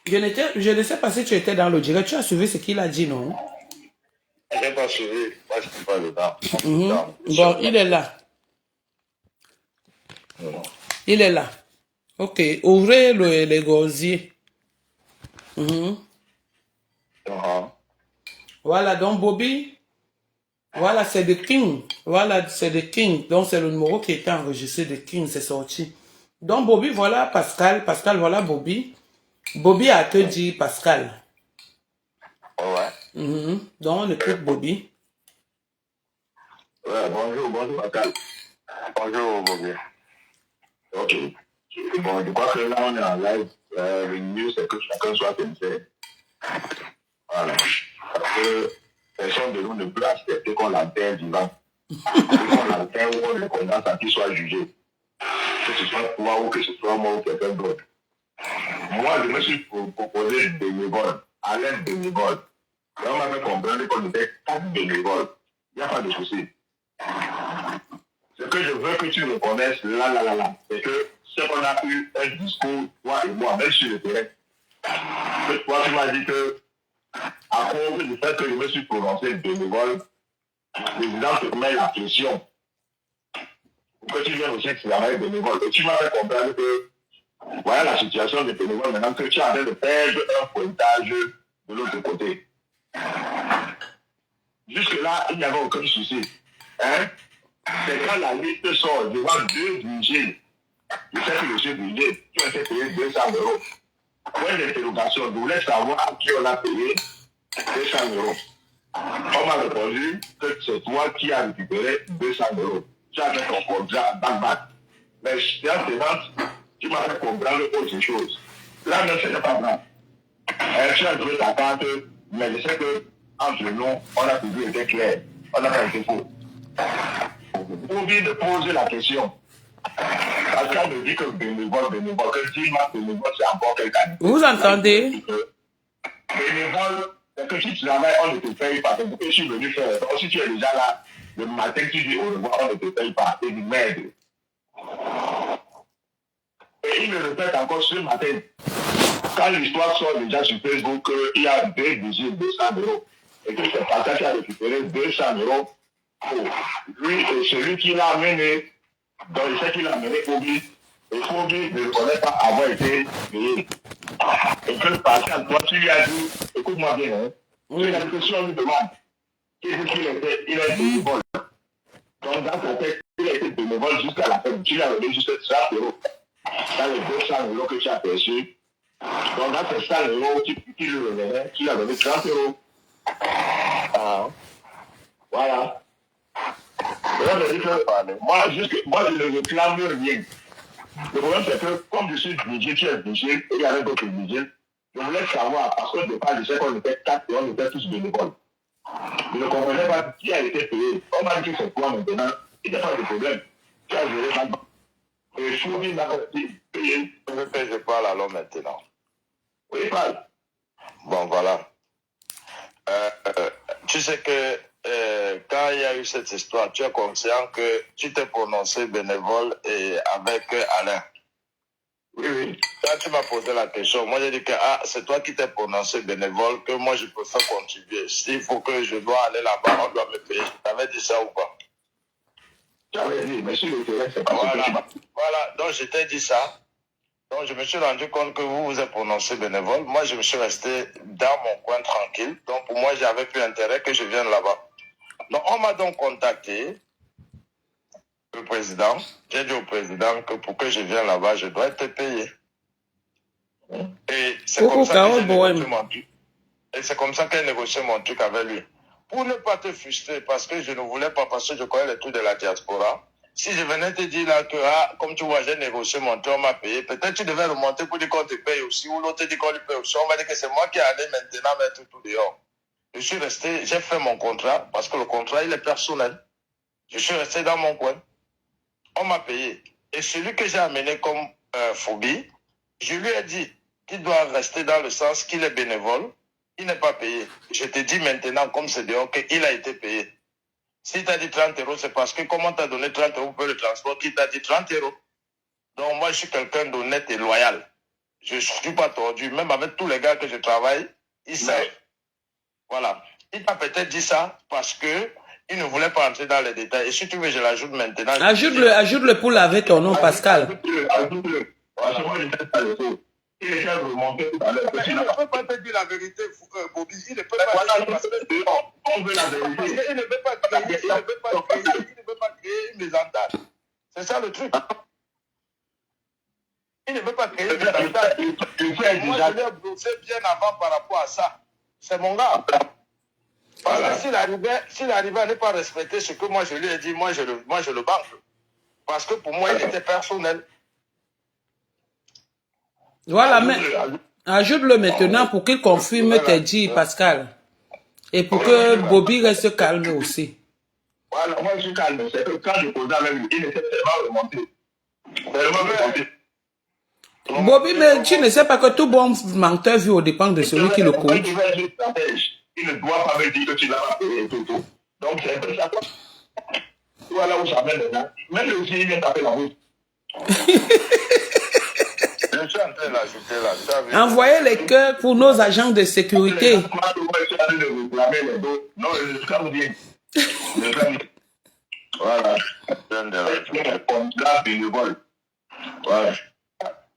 [SPEAKER 1] Je ne sais pas si tu étais dans le direct. Tu as suivi ce qu'il a dit, non?
[SPEAKER 2] Je n'ai pas suivi. Moi, je ne suis pas dedans.
[SPEAKER 1] Bon, il est là. Il est là. Ok, ouvrez les gosiers. Voilà, donc Bobby, voilà, c'est The King. Voilà, c'est The King. Donc, c'est le numéro qui était enregistré, The King, c'est sorti. Donc, Bobby, voilà Pascal. Pascal, voilà Bobby. Bobby a que dit Pascal.
[SPEAKER 2] Ouais.
[SPEAKER 1] Donc, on écoute Bobby.
[SPEAKER 2] Ouais, bonjour Pascal. Bonjour Bobby. Ok. Bon, je crois que là, on est en live. Le mieux, c'est que chacun soit sincère. Voilà. Parce que personne de nous ne peut accepter qu'on l'enterre vivant. Qu'on l'enterre ou on le condamne à qu'il soit jugé. Que ce soit toi ou que ce soit moi ou quelqu'un d'autre. Moi, je me suis proposé bénévole, à l'aide bénévole. Et on m'a fait comprendre qu'on était 4 bénévoles. Il n'y a pas de souci. Ce que je veux que tu reconnaisses là, c'est que ce qu'on a eu un discours, toi et moi, même sur le terrain, que toi tu m'as dit que, à cause du fait que je me suis prononcé bénévole, le président te met la pression pour que tu viennes aussi travailler bénévole. Et tu m'as fait comprendre que, voilà la situation des bénévoles maintenant, que tu es en train de perdre un pointage de l'autre côté. Jusque-là, il n'y avait aucun souci. Hein? C'est quand la liste sort devant 2 budgets, je sais que monsieur budget, tu as été payé 200 euros. Point d'interrogation, je voulais savoir à qui on a payé 200 euros. On m'a répondu que c'est toi qui as récupéré 200 euros. Tu as fait ton contrat back. Mais séance tenante, tu m'as fait comprendre autre chose. Là, même, ce n'est pas grave. Tu as joué ta carte, mais je sais que entre nous, on a toujours été clair. On n'a pas été faux. Oubliez de poser la question. Parce qu'on me dit que bénévole, que dis-moi bénévole, c'est encore quelqu'un.
[SPEAKER 1] Vous entendez?
[SPEAKER 2] Bénévole, c'est que si tu travailles, on ne te paye pas. C'est ce que je suis venu faire. Donc si tu es déjà là, le matin, tu dis au revoir, on ne te paye pas. Et du merde. Et il le répète encore ce matin. Quand l'histoire sort déjà sur Facebook, il y a 2 budgets de 200 euros. Et que c'est Pascal qui a récupéré 200 euros pour lui et celui qui l'a amené. Donc il sait qu'il l'a amené pour lui. Et Fobi ne reconnaît pas avoir été payé. Et que Pascal, toi, tu lui as dit, écoute-moi bien, hein. Oui. La question lui demande. Qu'il dit qu'il était, il a été bénévole. Donc dans son texte, il a été bénévole jusqu'à la fin. Tu lui as donné juste 100 euros. Dans les 200 euros que tu as perçus. Donc dans ces 100 euros, tu lui revenais, tu lui as donné 30 euros. Ah. Voilà. Moi, je ne réclame rien. Le problème, c'est que comme je suis budget, tu es budget, et il y avait d'autres budgets, je voulais savoir, parce qu'au départ, je sais qu'on était 4 et on était tous bénévoles. Je ne comprenais pas qui a été payé. On m'a dit que c'est toi maintenant, il n'y a pas de problème. Tu as géré ça. Et Choumi m'a dit payé. Je veux que je parle alors maintenant. Oui, parle. Bon, voilà. Tu sais que quand il y a eu cette histoire, tu es conscient que tu t'es prononcé bénévole et avec Alain. Oui, oui. Quand tu m'as posé la question, moi j'ai dit que c'est toi qui t'es prononcé bénévole, que moi je peux faire contribuer. S'il faut que je dois aller là-bas, on doit me payer. Tu avais dit ça ou pas? Tu avais dit, mais si le terrain, c'est pas voilà, donc je t'ai dit ça. Donc je me suis rendu compte que vous vous êtes prononcé bénévole. Moi, je me suis resté dans mon coin tranquille. Donc pour moi, j'avais plus intérêt que je vienne là-bas. Donc on m'a donc contacté, le président. J'ai dit au président que pour que je vienne là-bas, je dois être payé. Et c'est comme ça que j'ai négocié mon truc. Et c'est comme ça qu'elle négocié mon truc avec lui. Pour ne pas te frustrer, parce que je ne voulais pas, parce que je connais les trucs de la diaspora. Si je venais te dire là que, comme tu vois, j'ai négocié mon truc, on m'a payé, peut-être tu devais remonter pour dire qu'on te paye aussi, ou l'autre dit qu'on lui paye aussi. On va dire que c'est moi qui allais maintenant mettre tout dehors. Je suis resté, j'ai fait mon contrat, parce que le contrat, il est personnel. Je suis resté dans mon coin. On m'a payé. Et celui que j'ai amené comme phobie, je lui ai dit qu'il doit rester dans le sens qu'il est bénévole, il n'est pas payé. Je te dis maintenant, comme c'est dehors, qu'il a été payé. Si tu as dit 30 euros, c'est parce que comment tu as donné 30 euros pour le transport, qui t'a dit 30 euros. Donc moi, je suis quelqu'un d'honnête et loyal. Je ne suis pas tordu. Même avec tous les gars que je travaille, ils savent. Voilà. Il t'a peut-être dit ça parce que il ne voulait pas entrer dans les détails. Et si tu veux, je l'ajoute maintenant.
[SPEAKER 1] Ajoute-le pour laver ton nom, Pascal.
[SPEAKER 2] Ajoute-le. Voilà, moi, je fais ça le coup. Il est remonté tout à l'heure. Il ne peut pas te dire la vérité, Bobby. Il ne peut pas dire parce que on veut la vérité. Parce qu'il ne veut pas créer, il ne veut pas créer une mésentente. C'est ça le truc. Il ne veut pas créer une mésentente. Moi, je l'ai brossé bien avant par rapport à ça. C'est mon gars. Parce que s'il arrivait à ne pas respecter ce que moi je lui ai dit, moi je le banque. Parce que pour moi, il était personnel.
[SPEAKER 1] Voilà, mais ajoute-le maintenant pour qu'il confirme tes dires, Pascal. Et pour que Bobby reste calme aussi.
[SPEAKER 2] Voilà, moi je suis calme. C'est que quand je posais avec lui, il était tellement remonté.
[SPEAKER 1] Bobby, mais tu ne sais pas que tout bon menteur vit au dépend de celui qui le coach.
[SPEAKER 2] Il ne doit pas me dire que tu l'as pas payé tout. Donc c'est un peu ça. Voilà où ça mène maintenant. Même le aussi, il vient taper la route. Je suis en train d'ajouter là.
[SPEAKER 1] Envoyez les cœurs pour nos agents de sécurité.
[SPEAKER 2] Voilà. Voilà.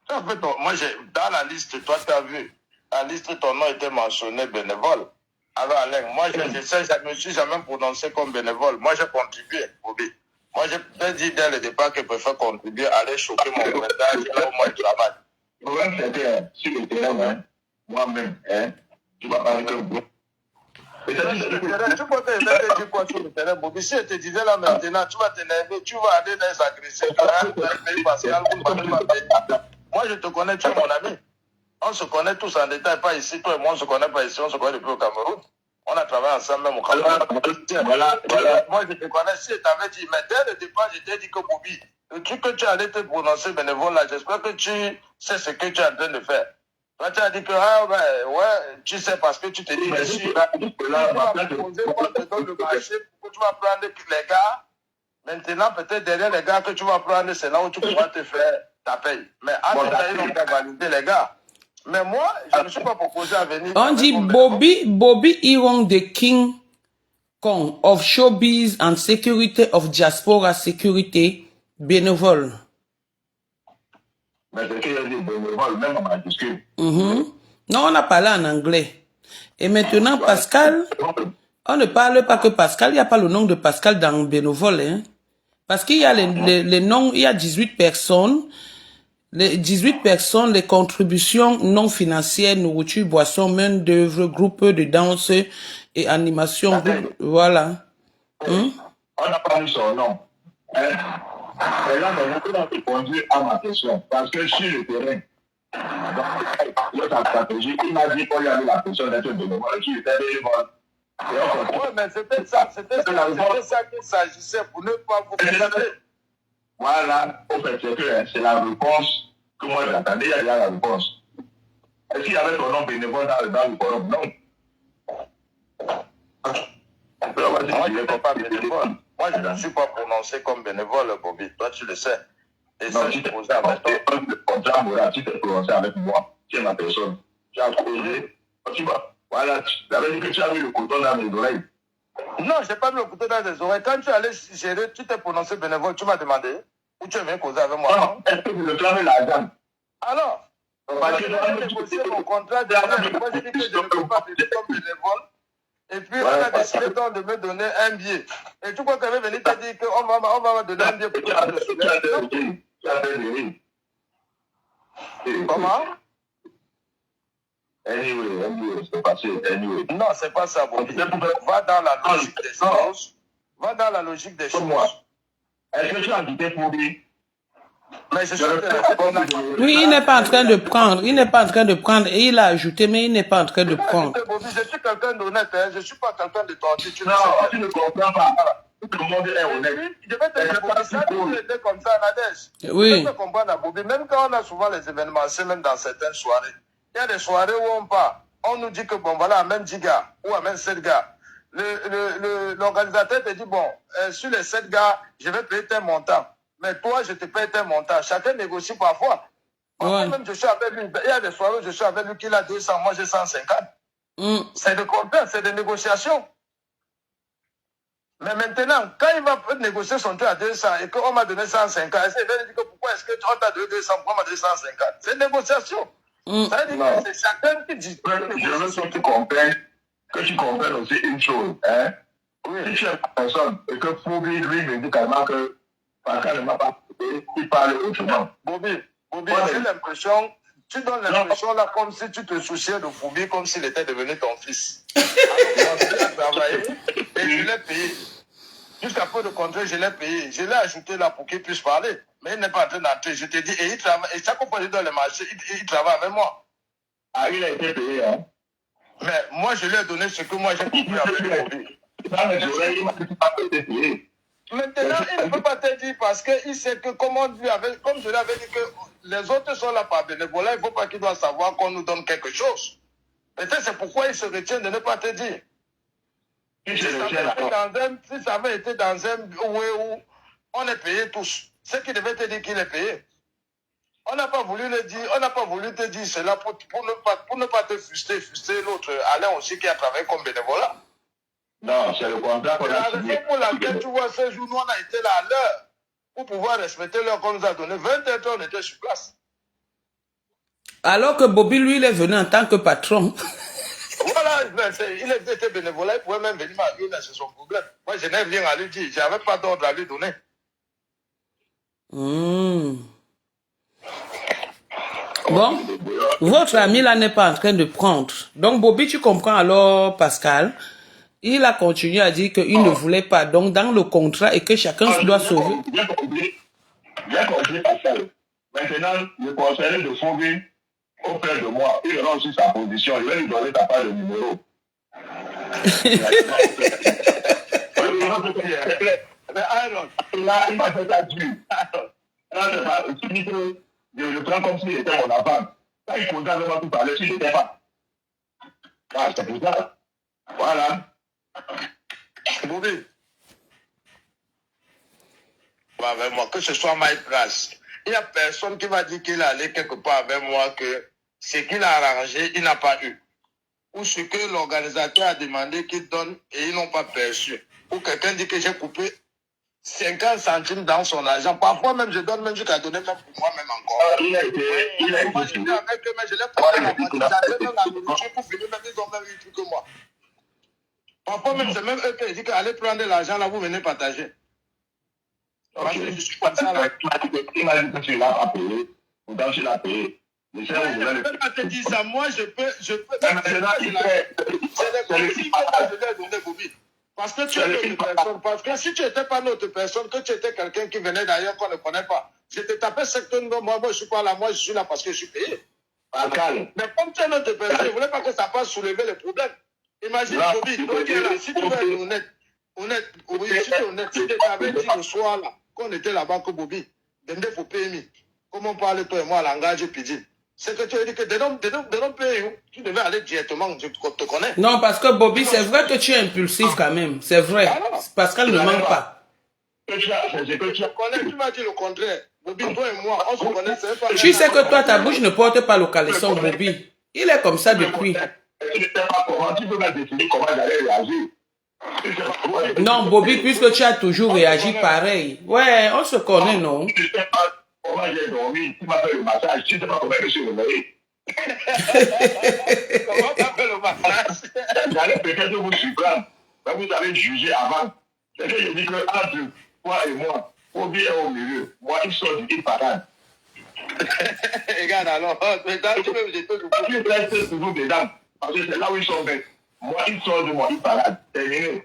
[SPEAKER 2] En fait, moi, dans la liste, toi, tu as vu, la liste, ton nom était mentionné bénévole. Alors, Alain, moi, je ne me suis jamais prononcé comme bénévole. Moi, j'ai contribué, Bobby. Moi, j'ai dit dès le départ que je préfère contribuer, aller choquer mon montage, là où moi, je travaille. Le problème, c'était sur le terrain, moi-même, tu vas parler que vous. Tu peux te dire quoi sur le terrain, Bobby? Si je te disais là maintenant, tu vas t'énerver, tu vas aller dans les agressés, tu vas payer Pascal, moi, je te connais, tu es mon ami. On se connaît tous en détail, pas ici, toi et moi, on se connaît pas ici, on se connaît depuis au Cameroun. On a travaillé ensemble même au Cameroun. Voilà. Moi, je te connais, si je t'avais dit, mais dès le départ, je t'ai dit que Bobby, le truc que tu allais te prononcer bénévole là, j'espère que tu sais ce que tu es en train de faire. Toi, tu as dit que, ouais, tu sais parce que tu te dis, je suis là, tu vas me poser, moi, je te donne le marché, pour que tu vas prendre les gars. Maintenant, peut-être derrière les gars que tu vas prendre, c'est là où tu pourras te faire ta paye. Mais en tout cas, ils n'ont pas validé les gars. Mais moi, je ne me suis pas proposé à venir.
[SPEAKER 1] On dit Bobby Iron, the King Kong of Showbiz and Security of Diaspora Security, bénévole.
[SPEAKER 2] Mais c'est qu'il y a des bénévoles, même en majuscule.
[SPEAKER 1] Non, on a parlé en anglais. Et maintenant, Pascal, on ne parle pas que Pascal, il n'y a pas le nom de Pascal dans bénévole. Hein? Parce qu'il y a les noms, il y a 18 personnes. Les 18 personnes, les contributions non financières, nourriture, boissons, main d'œuvre, groupe de danse et animation. Voilà.
[SPEAKER 2] On n'a pas mis son nom. Et là, on a répondu à ma question. Parce que sur le terrain, dans sa stratégie, il m'a dit qu'on lui avait la question d'être bénévole, qu'il était bénévole. Oui, mais c'était ça qu'il s'agissait pour ne pas vous présenter. Voilà, au fait, c'est la réponse que moi j'attendais, il y a la réponse. Est-ce qu'il y avait ton nom bénévole dans le forum? Non. Moi, je ne suis pas bénévole. Moi, je ne suis pas prononcé comme bénévole, Bobby. Toi, tu le sais. Et
[SPEAKER 3] Non,
[SPEAKER 2] ça,
[SPEAKER 3] tu
[SPEAKER 2] je
[SPEAKER 3] t'es
[SPEAKER 2] posais avec toi.
[SPEAKER 3] le contrat moral, tu t'es prononcé avec moi, tu es ma personne. Tu as causé, tu vois. Voilà, tu avais dit que tu as mis le couteau dans mes oreilles.
[SPEAKER 2] Non, je n'ai pas mis le couteau dans les oreilles. Quand tu allais gérer, tu t'es prononcé bénévole, tu m'as demandé ou tu es venu causer avec moi.
[SPEAKER 3] Non, est-ce que tu me clames l'argent?
[SPEAKER 2] Alors,
[SPEAKER 3] Parce que
[SPEAKER 2] j'ai négocié mon contrat derrière. Moi, j'ai dit que je ne peux pas venir comme bénévole. Et puis, on a décidé donc de me donner un billet. Et tu crois qu'elle va venir te dire qu'on va me donner un billet pour que tu te soulèves?
[SPEAKER 3] Tu as fait des rires.
[SPEAKER 2] Comment?
[SPEAKER 3] Anyway, c'est passé. Anyway.
[SPEAKER 2] Non, c'est pas ça, Bobby. Va dans la logique des choses. Va dans la logique des choses.
[SPEAKER 3] Est-ce que tu as quitté Foubi?
[SPEAKER 2] Mais je suis de
[SPEAKER 1] Oui, il n'est pas en train de prendre. Il n'est pas en train de prendre. Et il a ajouté, mais il n'est pas en train de prendre.
[SPEAKER 2] Je suis quelqu'un d'honnête. Hein. Je ne suis pas quelqu'un de tordu.
[SPEAKER 3] Non, tu ne comprends pas. Tout le monde est honnête.
[SPEAKER 2] Je vais te dire, Bobby, ça a toujours été comme ça, Nadège.
[SPEAKER 1] Oui.
[SPEAKER 2] Je peux comprendre à Bobby. Même quand on a souvent les événements, c'est même dans certaines soirées. Il y a des soirées où on part. On nous dit que, bon, voilà, amène 10 gars ou amène 7 gars. L'organisateur te dit, bon, sur les 7 gars, je vais payer tel montant. Mais toi, je te paye tel montant. Chacun négocie parfois. Parfois même, je suis avec lui. Il y a des soirées où je suis avec lui qui a 200, moi j'ai 150. C'est des contrats, c'est des négociations. Mais maintenant, quand il va négocier son truc à 200 et qu'on m'a donné 150, il va dire que pourquoi est-ce qu'on t'a donné 200, pourquoi on m'a donné 150? C'est une négociation. Ça veut dire que c'est chacun qui dit.
[SPEAKER 3] Je veux que tu comprennes aussi une chose. Hein? Oui. Si tu es personne et que Foubi, lui, me dit carrément que Pascal ne m'a pas écouté, il parle autrement.
[SPEAKER 2] Bobby, j'ai l'impression, tu donnes l'impression là comme si tu te souciais de Foubi comme s'il était devenu ton fils. Alors, je l'ai travaillé et je l'ai payé. Jusqu'à peu de contrat, je l'ai payé. Je l'ai ajouté là pour qu'il puisse parler. Mais il n'est pas en train d'entrer. Je te dis, et il travaille. Et chaque fois que je donne le marché, il travaille avec moi.
[SPEAKER 3] Ah, il a été payé, hein?
[SPEAKER 2] Mais moi, je lui ai donné ce que moi j'ai compris avec Bobby. Maintenant, il ne peut pas te dire parce qu'il sait que comme je l'avais dit que les autres sont là par bénévolat, il ne faut pas qu'il doit savoir qu'on nous donne quelque chose. Peut-être c'est pourquoi il se retient de ne pas te dire. Si ça avait été dans un où on est payé tous, c'est qu'il devait te dire qu'il est payé. On n'a pas voulu le dire, on n'a pas voulu te dire cela pour ne pas te frustrer l'autre Alain aussi qui a travaillé comme bénévolat.
[SPEAKER 3] Non, c'est le contrat qu'on a signé.
[SPEAKER 2] La raison pour laquelle tu vois ce jour, nous on a été là à l'heure pour pouvoir respecter l'heure qu'on nous a donné. 20 heures, on était sur place.
[SPEAKER 1] Alors que Bobby, lui, il est venu en tant que patron.
[SPEAKER 2] Voilà, il était bénévolat, il pouvait même venir m'appeler, c'est son problème. Moi, je n'ai rien à lui dire, je n'avais pas d'ordre à lui donner.
[SPEAKER 1] Bon, votre ami là n'est pas en train de prendre. Donc, Bobby, tu comprends alors, Pascal? Il a continué à dire qu'il ne voulait pas. Donc, dans le contrat, et que chacun doit sauver.
[SPEAKER 3] Bien compris, Pascal. Maintenant, le conseiller de Foubi, auprès de moi, il aura aussi sa position. Il va lui donner ta part de numéro.
[SPEAKER 2] Mais Aaron,
[SPEAKER 3] là, il m'a fait ça dur. Tu dis que je le prends comme s'il était mon enfant. Là, il faudrait vraiment tout parler si je n'étais pas. Ah, c'est pour ça. Voilà.
[SPEAKER 2] Bobby, avec moi, que ce soit my place. Il n'y a personne qui va dire qu'il est allé quelque part avec moi, que ce qu'il a arrangé, il n'a pas eu. Ou ce que l'organisateur a demandé qu'il donne et ils n'ont pas perçu. Ou quelqu'un dit que j'ai coupé 50 centimes dans son argent. Parfois même, je donne même jusqu'à donner même pour moi-même encore.
[SPEAKER 3] Il a été.
[SPEAKER 2] Moi, je l'ai avec eux, mais je l'ai pas fait la moitié. J'avais même la nourriture pour finir, même ils ont même eu plus que moi. Parfois même, c'est même eux qui disent qu'allez prendre l'argent là, vous venez partager.
[SPEAKER 3] Je suis comme ça là. Il m'a dit que tu l'as payé. Pourtant, tu l'as payé.
[SPEAKER 2] Je ne peux pas te dire ça. Moi, je peux. C'est des conseils que je lui ai donné, Bobby. Parce que tu es notre personne. Parce que si tu n'étais pas notre personne, que tu étais quelqu'un qui venait d'ailleurs qu'on ne connaît pas, je te tapais secteur. Moi, je ne suis pas là. Moi, je suis là parce que je suis payé. Mais comme tu es notre personne, je ne voulais pas que ça passe soulever les problèmes. Imagine, Bobby, si tu veux être honnête, si tu es honnête, si tu t'avais dit le soir là, qu'on était là-bas, que Bobby, Dende faut payer. Comment on parle toi et moi, langage pidgin? C'est que tu as dit que they don't pay you. Tu devais aller directement, je te connais.
[SPEAKER 1] Non, parce que Bobby, c'est vrai que tu es impulsif quand même. C'est vrai. Pascal ne manque pas.
[SPEAKER 2] Je te connais, tu m'as dit le contraire. Bobby, toi et moi, on se connaissait pas.
[SPEAKER 1] Tu sais que toi, ta bouche ne porte pas le caleçon, Bobby. Il est comme ça depuis.
[SPEAKER 3] Tu ne sais pas comment, tu peux pas décider comment j'allais réagir.
[SPEAKER 1] Non, Bobby, puisque tu as toujours réagi pareil. Ouais, on se connaît, non?
[SPEAKER 3] Tu ne sais pas comment j'ai dormi, tu m'as fait le massage, tu ne sais pas comment je suis réveillé.
[SPEAKER 2] Comment t'as fait le massage?
[SPEAKER 3] J'allais peut-être vous surprendre, mais vous avez jugé avant. C'est que je dis que entre toi et moi, Bobby est au milieu. Moi, il sort du parade.
[SPEAKER 2] Regarde alors, maintenant tu peux me jeter le coup.
[SPEAKER 3] Tu restes toujours dedans, parce que c'est là où ils sont bêtes. Moi, il sort de moi, il parade. Terminé.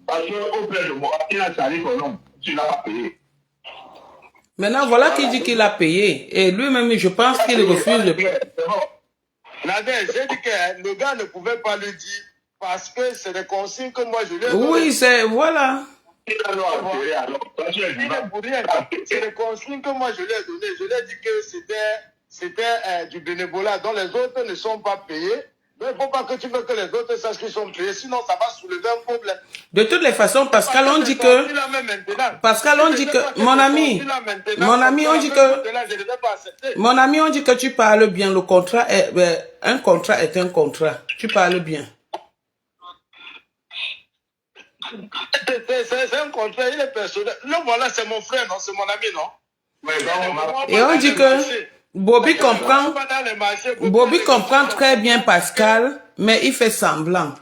[SPEAKER 3] Parce qu'auprès de moi, il a sali ton nom. Tu n'as pas payé.
[SPEAKER 1] Maintenant, voilà qui dit qu'il a payé. Et lui-même, je pense qu'il refuse de payer.
[SPEAKER 3] C'est bon.
[SPEAKER 2] Nadège, j'ai dit que le gars ne pouvait pas le dire parce que c'est des consignes que moi je lui ai données.
[SPEAKER 1] Oui, c'est... Voilà.
[SPEAKER 3] Il a alors intérêt, alors. Toi, tu es
[SPEAKER 2] Il
[SPEAKER 3] vivant.
[SPEAKER 2] est pour rien. C'est des consignes que moi je lui ai données. Je lui ai dit que c'était du bénévolat dont les autres ne sont pas payés. Mais il ne faut pas que tu veux que les autres sachent qu'ils sont payés, sinon ça va soulever un problème.
[SPEAKER 1] De toutes les façons, Pascal, on dit que... Pascal, on dit que... Mon ami, on dit que... Mon ami, on dit que tu parles bien. Le contrat est... Un contrat est un contrat. Tu parles bien.
[SPEAKER 2] C'est un contrat, il est personnel. Le voilà, c'est mon frère, non? C'est mon ami, non?
[SPEAKER 3] Mais
[SPEAKER 1] Et on dit que Bobby comprend très bien Pascal, mais il fait semblant.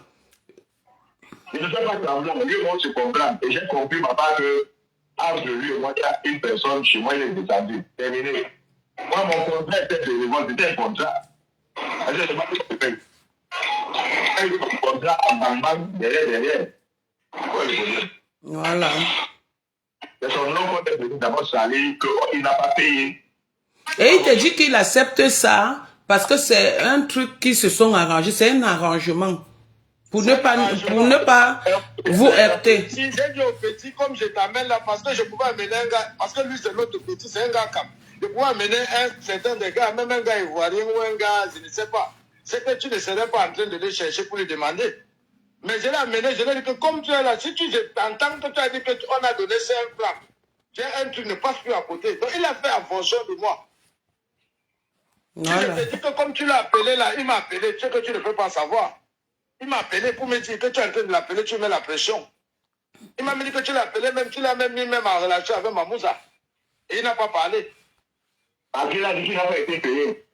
[SPEAKER 3] je ne fais pas semblant. Lui, moi, je comprends. Et j'ai compris, papa, que entre lui et moi, il y a une personne chez moi, il est descendu. Terminé. Moi, mon contrat était bénévole, c'était un contrat. Je ne sais pas ce que je fais. J'ai eu un contrat en bang, derrière.
[SPEAKER 1] Voilà.
[SPEAKER 3] C'est son nom qu'on est venu d'abord salir, qu'il n'a pas payé.
[SPEAKER 1] Et il te dit qu'il accepte ça parce que c'est un truc qui se sont arrangés. C'est un arrangement. Pour ne pas vous heurter.
[SPEAKER 2] Si j'ai dit au petit, comme je t'amène là, parce que je pouvais amener un gars, parce que lui c'est l'autre petit, c'est un gars cap. Je pouvais amener un certain des gars, même un gars ivoirien ou un gars, je ne sais pas. C'est que tu ne serais pas en train de le chercher pour lui demander. Mais je l'ai amené, je lui ai dit que comme tu es là, si tu t'entends que tu as dit qu'on a donné 5 francs, j'ai un truc ne passe plus à côté. Donc il a fait en fonction de moi.
[SPEAKER 1] Voilà.
[SPEAKER 2] Je te dis que comme tu l'as appelé là, il m'a appelé, tu sais que tu ne peux pas savoir. Il m'a appelé pour me dire que tu es en train de l'appeler, tu mets la pression. Il m'a dit que tu l'as appelé, même tu l'as même mis même en relation avec Mamouza. Et il n'a pas parlé.
[SPEAKER 3] Parce qu'il a dit qu'il n'a pas été payé.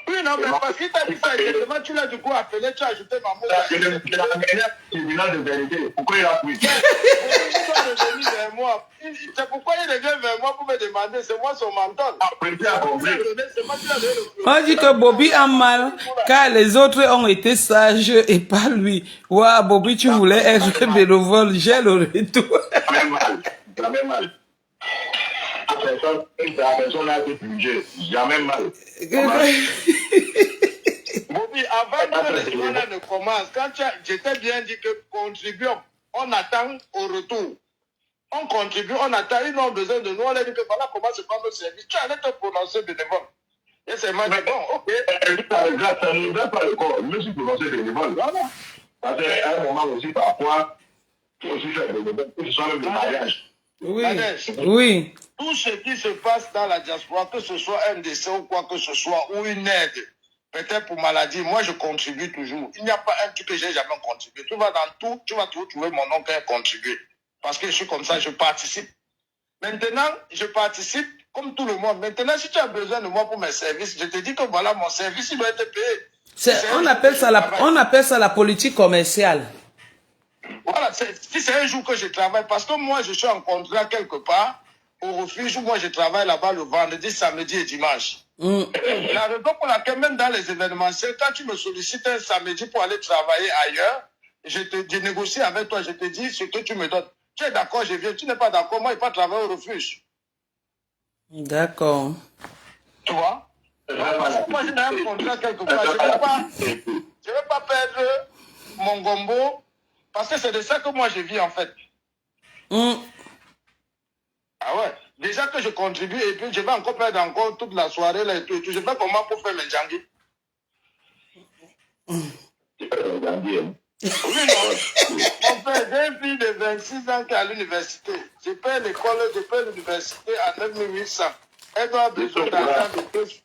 [SPEAKER 2] Oui, non, mais parce qu'il t'a dit ça, exactement, tu l'as du coup appelé, tu as ajouté Mamouza.
[SPEAKER 3] Il a amené un tribunal de vérité. Pourquoi il a pris?
[SPEAKER 2] C'est pourquoi il revient vers moi pour me demander, c'est moi son mentor.
[SPEAKER 1] On dit que Bobby a mal car les autres ont été sages et pas lui. Waouh, Bobby, tu voulais être bénévole, j'ai le retour.
[SPEAKER 3] Jamais mal. La personne a été purgée. Jamais mal.
[SPEAKER 2] Bobby, avant que l'histoire ne commence, quand j'étais bien dit que contribuons, on attend au retour. On contribue, on attend, ils ont besoin de nous, on leur dit que voilà comment se passe le service. Tu allais te prononcer bénévole. Et c'est moi qui dis, bon, ok.
[SPEAKER 3] Ça ne regarde pas le corps. Je me suis prononcé bénévole. Voilà. Parce qu'à un moment aussi, parfois, tu aussi faire bénévole, que ce soit même le mariage.
[SPEAKER 1] Oui. Oui.
[SPEAKER 2] Tout ce qui se passe dans la diaspora, que ce soit un décès ou quoi que ce soit, ou une aide, peut-être pour maladie, moi je contribue toujours. Il n'y a pas un truc que j'ai jamais contribué. Tu vas dans tout, tu vas toujours trouver mon nom qui a contribué. Parce que je suis comme ça, je participe. Maintenant, je participe comme tout le monde. Maintenant, si tu as besoin de moi pour mes services, je te dis que voilà, mon service, il doit être payé.
[SPEAKER 1] On appelle ça la politique commerciale.
[SPEAKER 2] Voilà, si c'est un jour que je travaille, parce que moi, je suis en contrat quelque part, au refuge, où moi, je travaille là-bas le vendredi, samedi et dimanche. La raison pour laquelle, même dans les événementiels, quand tu me sollicites un samedi pour aller travailler ailleurs, je négocie avec toi, je te dis ce que tu me donnes. Tu es d'accord, je viens. Tu n'es pas d'accord, moi, je ne vais pas travailler au refuge.
[SPEAKER 1] D'accord.
[SPEAKER 2] Tu vois? Moi, j'ai un contrat quelque part. Je ne vais pas perdre mon gombo, parce que c'est de ça que moi, je vis, en fait. Ah ouais. Déjà que je contribue, et puis je vais encore perdre encore toute la soirée, là, et tout. Je fais comment pour faire mes djangis?
[SPEAKER 3] Tu fais le djangui, hein?
[SPEAKER 2] Oui, non. Mon père, j'ai une fille de 26 ans qui est à l'université. Je paie l'école, je paie l'université à 9800. Elle doit avoir besoin d'argent de plus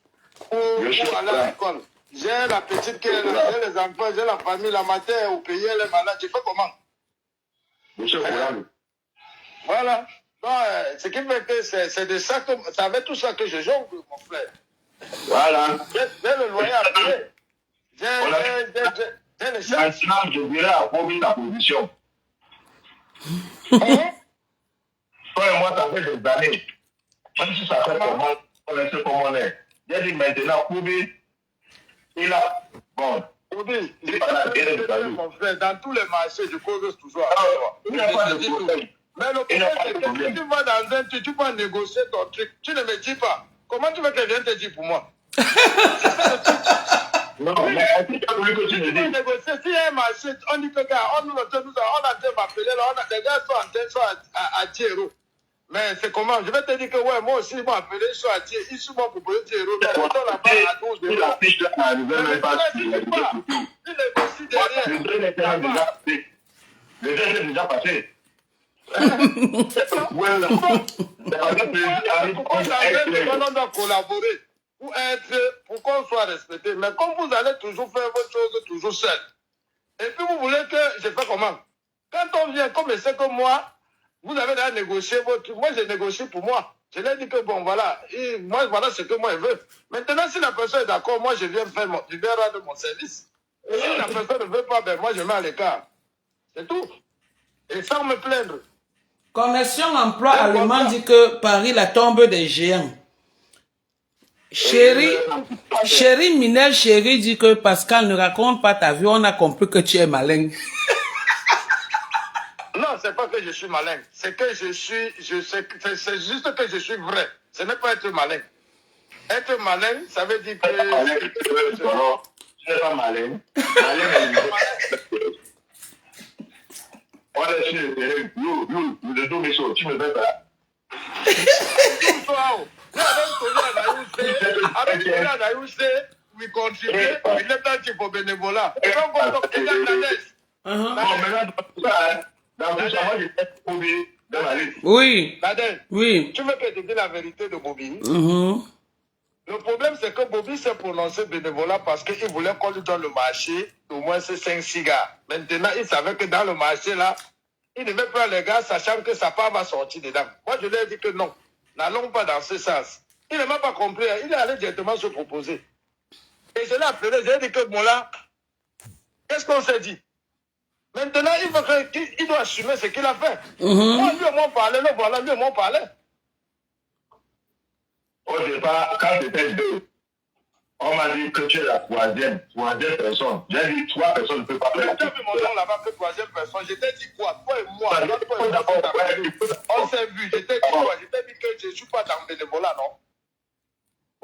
[SPEAKER 2] pour aller à l'école. J'ai la petite qui est là, j'ai les enfants, j'ai la famille, la matin au pays, elle est malade. Je fais comment? Monsieur Koulami. Voilà. Ce qui fait que c'est de ça que, c'est avec tout ça que je jongle, mon frère. Voilà. J'ai le loyer à payer. J'ai les chances. Maintenant, je dirais à Bobby ta position. Toi et moi, ça fait des années. Même si ça fait comment, on sait comment on est. J'ai dit maintenant, Bobby, il a. Bon. Bobby, mon frère, dans tous les marchés, je cause toujours avec toi. Il n'y a pas de problème. Mais le problème, c'est que si tu vas dans un truc, tu vas négocier ton truc. Tu ne me dis pas. Comment tu veux que je vienne te dire pour moi? C'est ça le truc. Non, mais si tu as voulu que tu me dises. Négocier, s'il y a un marché, on dit que on a été m'appeler là, les gars sont en train à Thierry. Mais c'est comment? Je vais te dire que ouais, moi aussi, ils m'ont appelé, ils sont à Thierry, ils sont proposés Thierry. Mais on est là-bas à 12 euros. La fiche là, arrivée même pas. Tu négocies derrière. Le train était déjà passé. Le train est déjà passé. Voilà. On doit collaborer pour qu'on soit respecté. Mais comme vous allez toujours faire votre chose toujours seul, et puis vous voulez que je fais comment? Quand on vient, comme je sais que moi, vous avez déjà négocié votre... Moi, j'ai négocié pour moi. Je lui ai dit que bon, voilà, et moi, voilà ce que moi, je veux. Maintenant, si la personne est d'accord, moi, je viens rendre mon service. Et si la personne ne veut pas, ben moi, je mets à l'écart. C'est tout. Et sans me plaindre.
[SPEAKER 1] Connexion emploi allemand dit que Paris, la tombe des géants. Chérie Minel, chérie dit que Pascal ne raconte pas ta vie, on a compris que tu es malin.
[SPEAKER 2] Non, c'est pas que je suis malin. C'est que c'est juste que je suis vrai. Ce n'est pas être malin. Être malin, ça veut dire que... Non, tu n'es pas malin. On est sur le dos, mais tu me fais pas. Avec Nayousé, we contribute, we let that pour bénévolat. Et donc, on regarde la laisse. Bon, maintenant, dans tout ça, moi, j'ai fait Bobby dans la liste.
[SPEAKER 1] Oui.
[SPEAKER 2] Nadège,
[SPEAKER 1] Oui.
[SPEAKER 2] tu veux que je te dise la vérité de Bobby? Le problème, c'est que Bobby s'est prononcé bénévolat parce qu'il voulait qu'on lui donne le marché d'au moins ces 5 cigares. Maintenant, il savait que dans le marché, là, il devait prendre les gars, sachant que sa part va sortir dedans. Moi, je lui ai dit que non, n'allons pas dans ce sens. Il ne m'a pas compris, il est allé directement se proposer. Et je l'ai appelé, je lui ai dit que bon là, qu'est-ce qu'on s'est dit? Maintenant, il doit assumer ce qu'il a fait. Moi, lui et moi, on parlait, le voilà, lui et moi, on parlait. Au départ, quand c'était deux, on m'a dit que tu es la troisième personne. J'ai dit 3 personnes ne peuvent pas faire. Tu as vu mon nom là-bas que 3e personne. Je t'ai dit quoi? Toi et moi. On s'est vu. Je t'ai dit quoi? Je t'ai dit que je ne suis pas dans le bénévolat, non?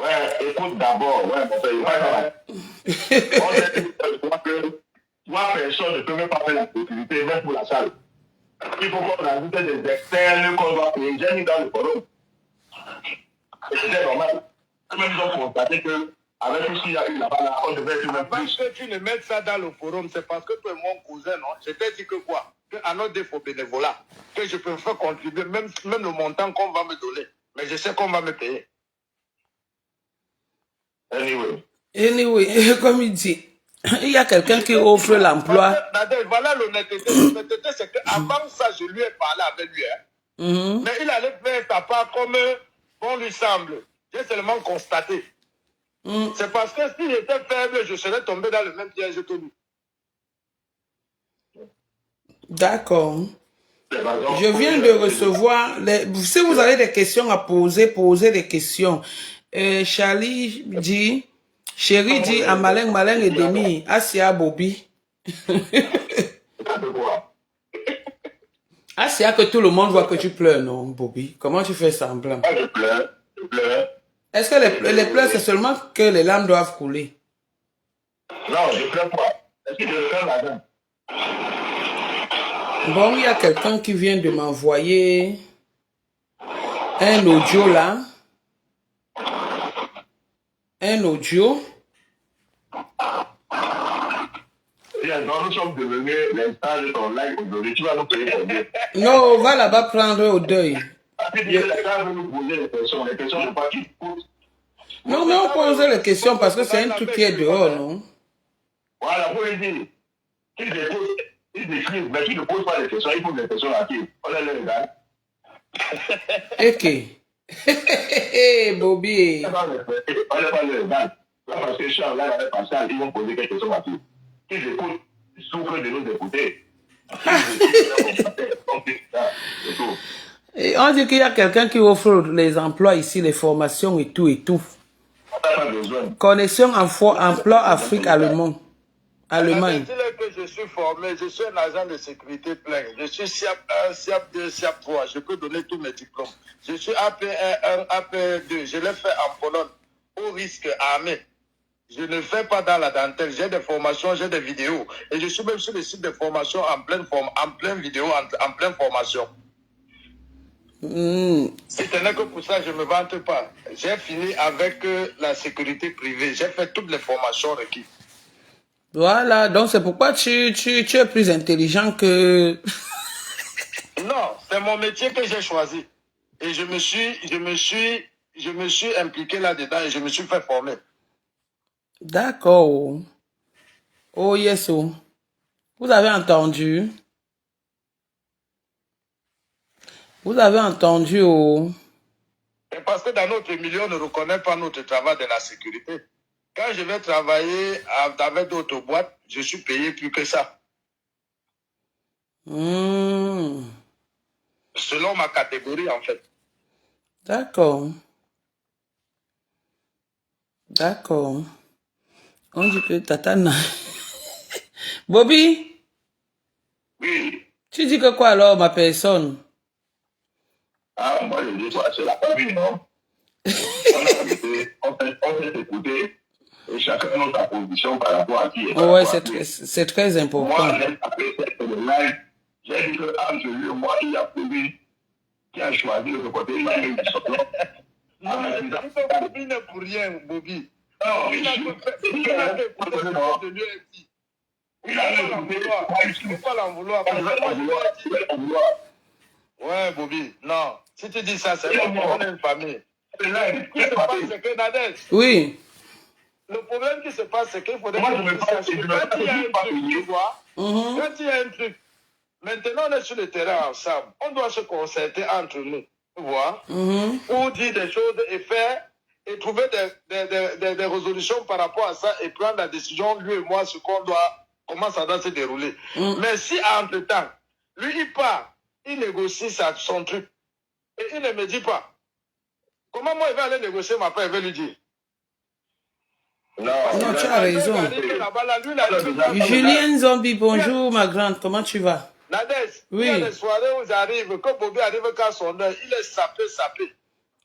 [SPEAKER 2] Ouais, écoute d'abord. Ouais, mon frère. On s'est dit que 3 personnes ne peuvent même pas faire la sécurité, même pour la salle. Il faut qu'on ajoute des externes qu'on doit payer. J'ai mis dans le forum. C'était normal. Même ils ont constaté que, avec tout ce qu'il y a eu là-bas, on devait tout même plus. Parce que tu ne mets ça dans le forum, c'est parce que toi et mon cousin, non? Je t'ai dit que quoi? Qu'à notre défaut bénévolat, que je peux faire contribuer, même le montant qu'on va me donner. Mais je sais qu'on va me payer.
[SPEAKER 1] Anyway, comme il dit, il y a quelqu'un qui offre l'emploi.
[SPEAKER 2] Voilà l'honnêteté. L'honnêteté, c'est qu'avant ça, je lui ai parlé avec lui. Hein. Mais il allait faire sa part comme bon lui semble. J'ai seulement constaté. C'est parce que s'il était faible, je serais tombé dans le même piège que lui.
[SPEAKER 1] D'accord. Je viens de recevoir... Si vous avez des questions à poser, posez des questions. Charlie dit... Chérie dit à Malin et Demi, Asia Bobby. Asia, que tout le monde voit que tu pleures, non, Bobby? Comment tu fais semblant?
[SPEAKER 2] Je pleure.
[SPEAKER 1] Est-ce que les pleurs, c'est seulement que les larmes doivent couler?
[SPEAKER 2] Non, je pleure pas. Est-ce que je pleure là-dedans?
[SPEAKER 1] Bon, il y a quelqu'un qui vient de m'envoyer un audio là. Un audio.
[SPEAKER 2] Il
[SPEAKER 3] donc nous sommes devenus l'instant de ton live aujourd'hui. Tu vas nous payer combien?
[SPEAKER 1] Non, on va là-bas prendre au deuil.
[SPEAKER 3] Les gars veulent nous poser les questions ne pas qui posent.
[SPEAKER 1] Non, mais on pose les questions parce que c'est un truc qui est dehors, non?
[SPEAKER 3] Voilà, vous lui dire. Ils écrivent, mais qui ne posent pas les questions, ils posent des questions à qui? On est les gars.
[SPEAKER 1] Ok. Bobby.
[SPEAKER 3] On n'est pas les gars. Parce que Charles, là, avec Pascal, ils vont poser quelques questions à qui? Qu'ils écoutent, ils souffrent de nous écouter.
[SPEAKER 1] Et on dit qu'il y a quelqu'un qui offre les emplois ici, les formations et tout et tout. Connexion emploi Afrique Allemagne.
[SPEAKER 2] Dis-le que je suis formé, je suis un agent de sécurité plein. Je suis SIAP 1, SIAP 2, SIAP 3. Je peux donner tous mes diplômes. Je suis AP1, AP2. Je l'ai fait en Pologne, au risque armé. Je ne fais pas dans la dentelle. J'ai des formations, j'ai des vidéos. Et je suis même sur le site de formation en pleine vidéo, en pleine formation. Si ce n'est que pour ça, je ne me vante pas. J'ai fini avec la sécurité privée. J'ai fait toutes les formations requises.
[SPEAKER 1] Voilà, donc c'est pourquoi tu es plus intelligent que...
[SPEAKER 2] Non, c'est mon métier que j'ai choisi. Et je me suis impliqué là-dedans et je me suis fait former.
[SPEAKER 1] D'accord. Oh yes, oh. Vous avez entendu? Vous avez entendu, oh.
[SPEAKER 2] Et parce que dans notre milieu, on ne reconnaît pas notre travail de la sécurité. Quand je vais travailler avec d'autres boîtes, je suis payé plus que ça. Selon ma catégorie, en fait.
[SPEAKER 1] D'accord. D'accord. On dit que Tatana. Bobby?
[SPEAKER 3] Oui.
[SPEAKER 1] Tu dis que quoi alors, ma personne?
[SPEAKER 3] Ah, moi je dis quoi, c'est la famille, non? On fait écouter. Et chacun a notre position par rapport à qui est.
[SPEAKER 1] Ouais, c'est très important.
[SPEAKER 3] Moi, après le live, j'ai dit que entre lui et moi, il y a Bobby qui a choisi le côté. Il m'a dit que
[SPEAKER 2] non, Bobby n'est pour rien, Bobby. Non, il a fait de l'UFI. Il ne faut pas l'en vouloir. Ouais, Bobby, non. Si tu dis ça, c'est bon, on est une famille. Ce qui se passe, c'est que Nadège.
[SPEAKER 1] Oui.
[SPEAKER 2] Le problème qui se passe, c'est qu'il faudrait que tu saches que quand il y a un truc, tu vois, quand il y a un truc, maintenant on est sur le terrain ensemble, on doit se concerter entre nous, tu vois, pour dire des choses et faire, et trouver des résolutions par rapport à ça et prendre la décision, lui et moi, ce qu'on doit, comment ça doit se dérouler. Mais si entre-temps, lui il part, il négocie son truc, et il ne me dit pas, comment moi il va aller négocier ma part, il va lui dire.
[SPEAKER 1] Non, tu as raison. Julien Zombie, bonjour ma grande, comment tu vas?
[SPEAKER 2] Nadège,
[SPEAKER 1] oui.
[SPEAKER 2] Il y a des soirées où j'arrive, quand Bobby arrive qu'à son heure, il est sapé.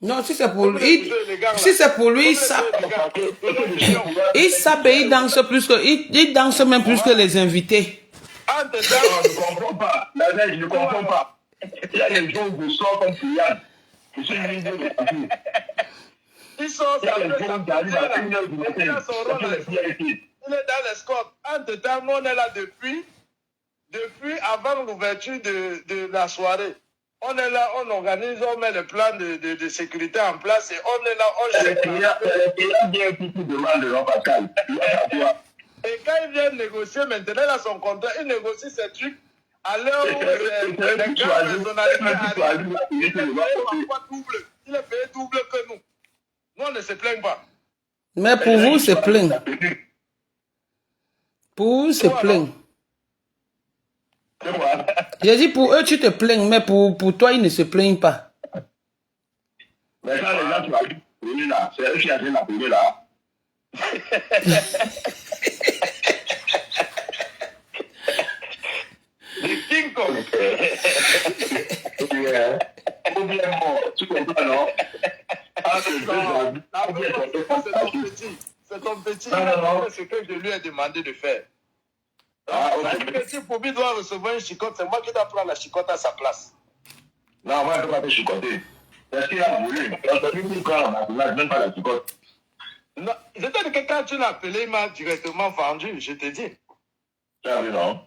[SPEAKER 1] Non, si c'est pour lui, il sape. Il sape et il danse plus que, il danse même plus que les invités.
[SPEAKER 3] Je ne comprends pas. Nadège, je ne comprends pas. Il y a des jours où je sors comme Kylian. Je suis une vidéo de famille.
[SPEAKER 2] Il sort, il est dans l'escorte. Entre-temps, on est là depuis avant l'ouverture de la soirée. On est là, on organise, on met le plan de sécurité en place et on est là, on cherche. Et quand il vient négocier maintenant, il a son contrat, il négocie ses trucs. À l'heure où les grandes personnalités arrivent, il est payé parfois double. Il est payé double que nous. Nous, on ne se plaigne pas.
[SPEAKER 1] Mais pour vous, c'est plein. Pour vous, c'est plein. J'ai dit pour eux, tu te plains, mais pour toi, ils ne se plaignent pas.
[SPEAKER 3] Mais quand les gens qui m'ont dit, là, c'est eux qui ont la première là.
[SPEAKER 2] Le King Kong.
[SPEAKER 3] Tu comprends, non?
[SPEAKER 2] C'est ton petit. C'est ce que je lui ai demandé de faire. Si Bobby doit recevoir une chicotte, c'est moi qui dois prendre la chicotte à sa place.
[SPEAKER 3] Non, moi, je ne peux pas te chicoter. Est-ce qu'il a voulu? Même pas la chicotte.
[SPEAKER 2] Non, c'est-à-dire que quand tu l'as appelé, il m'a directement vendu, je te dis.
[SPEAKER 3] Tu as vu, non?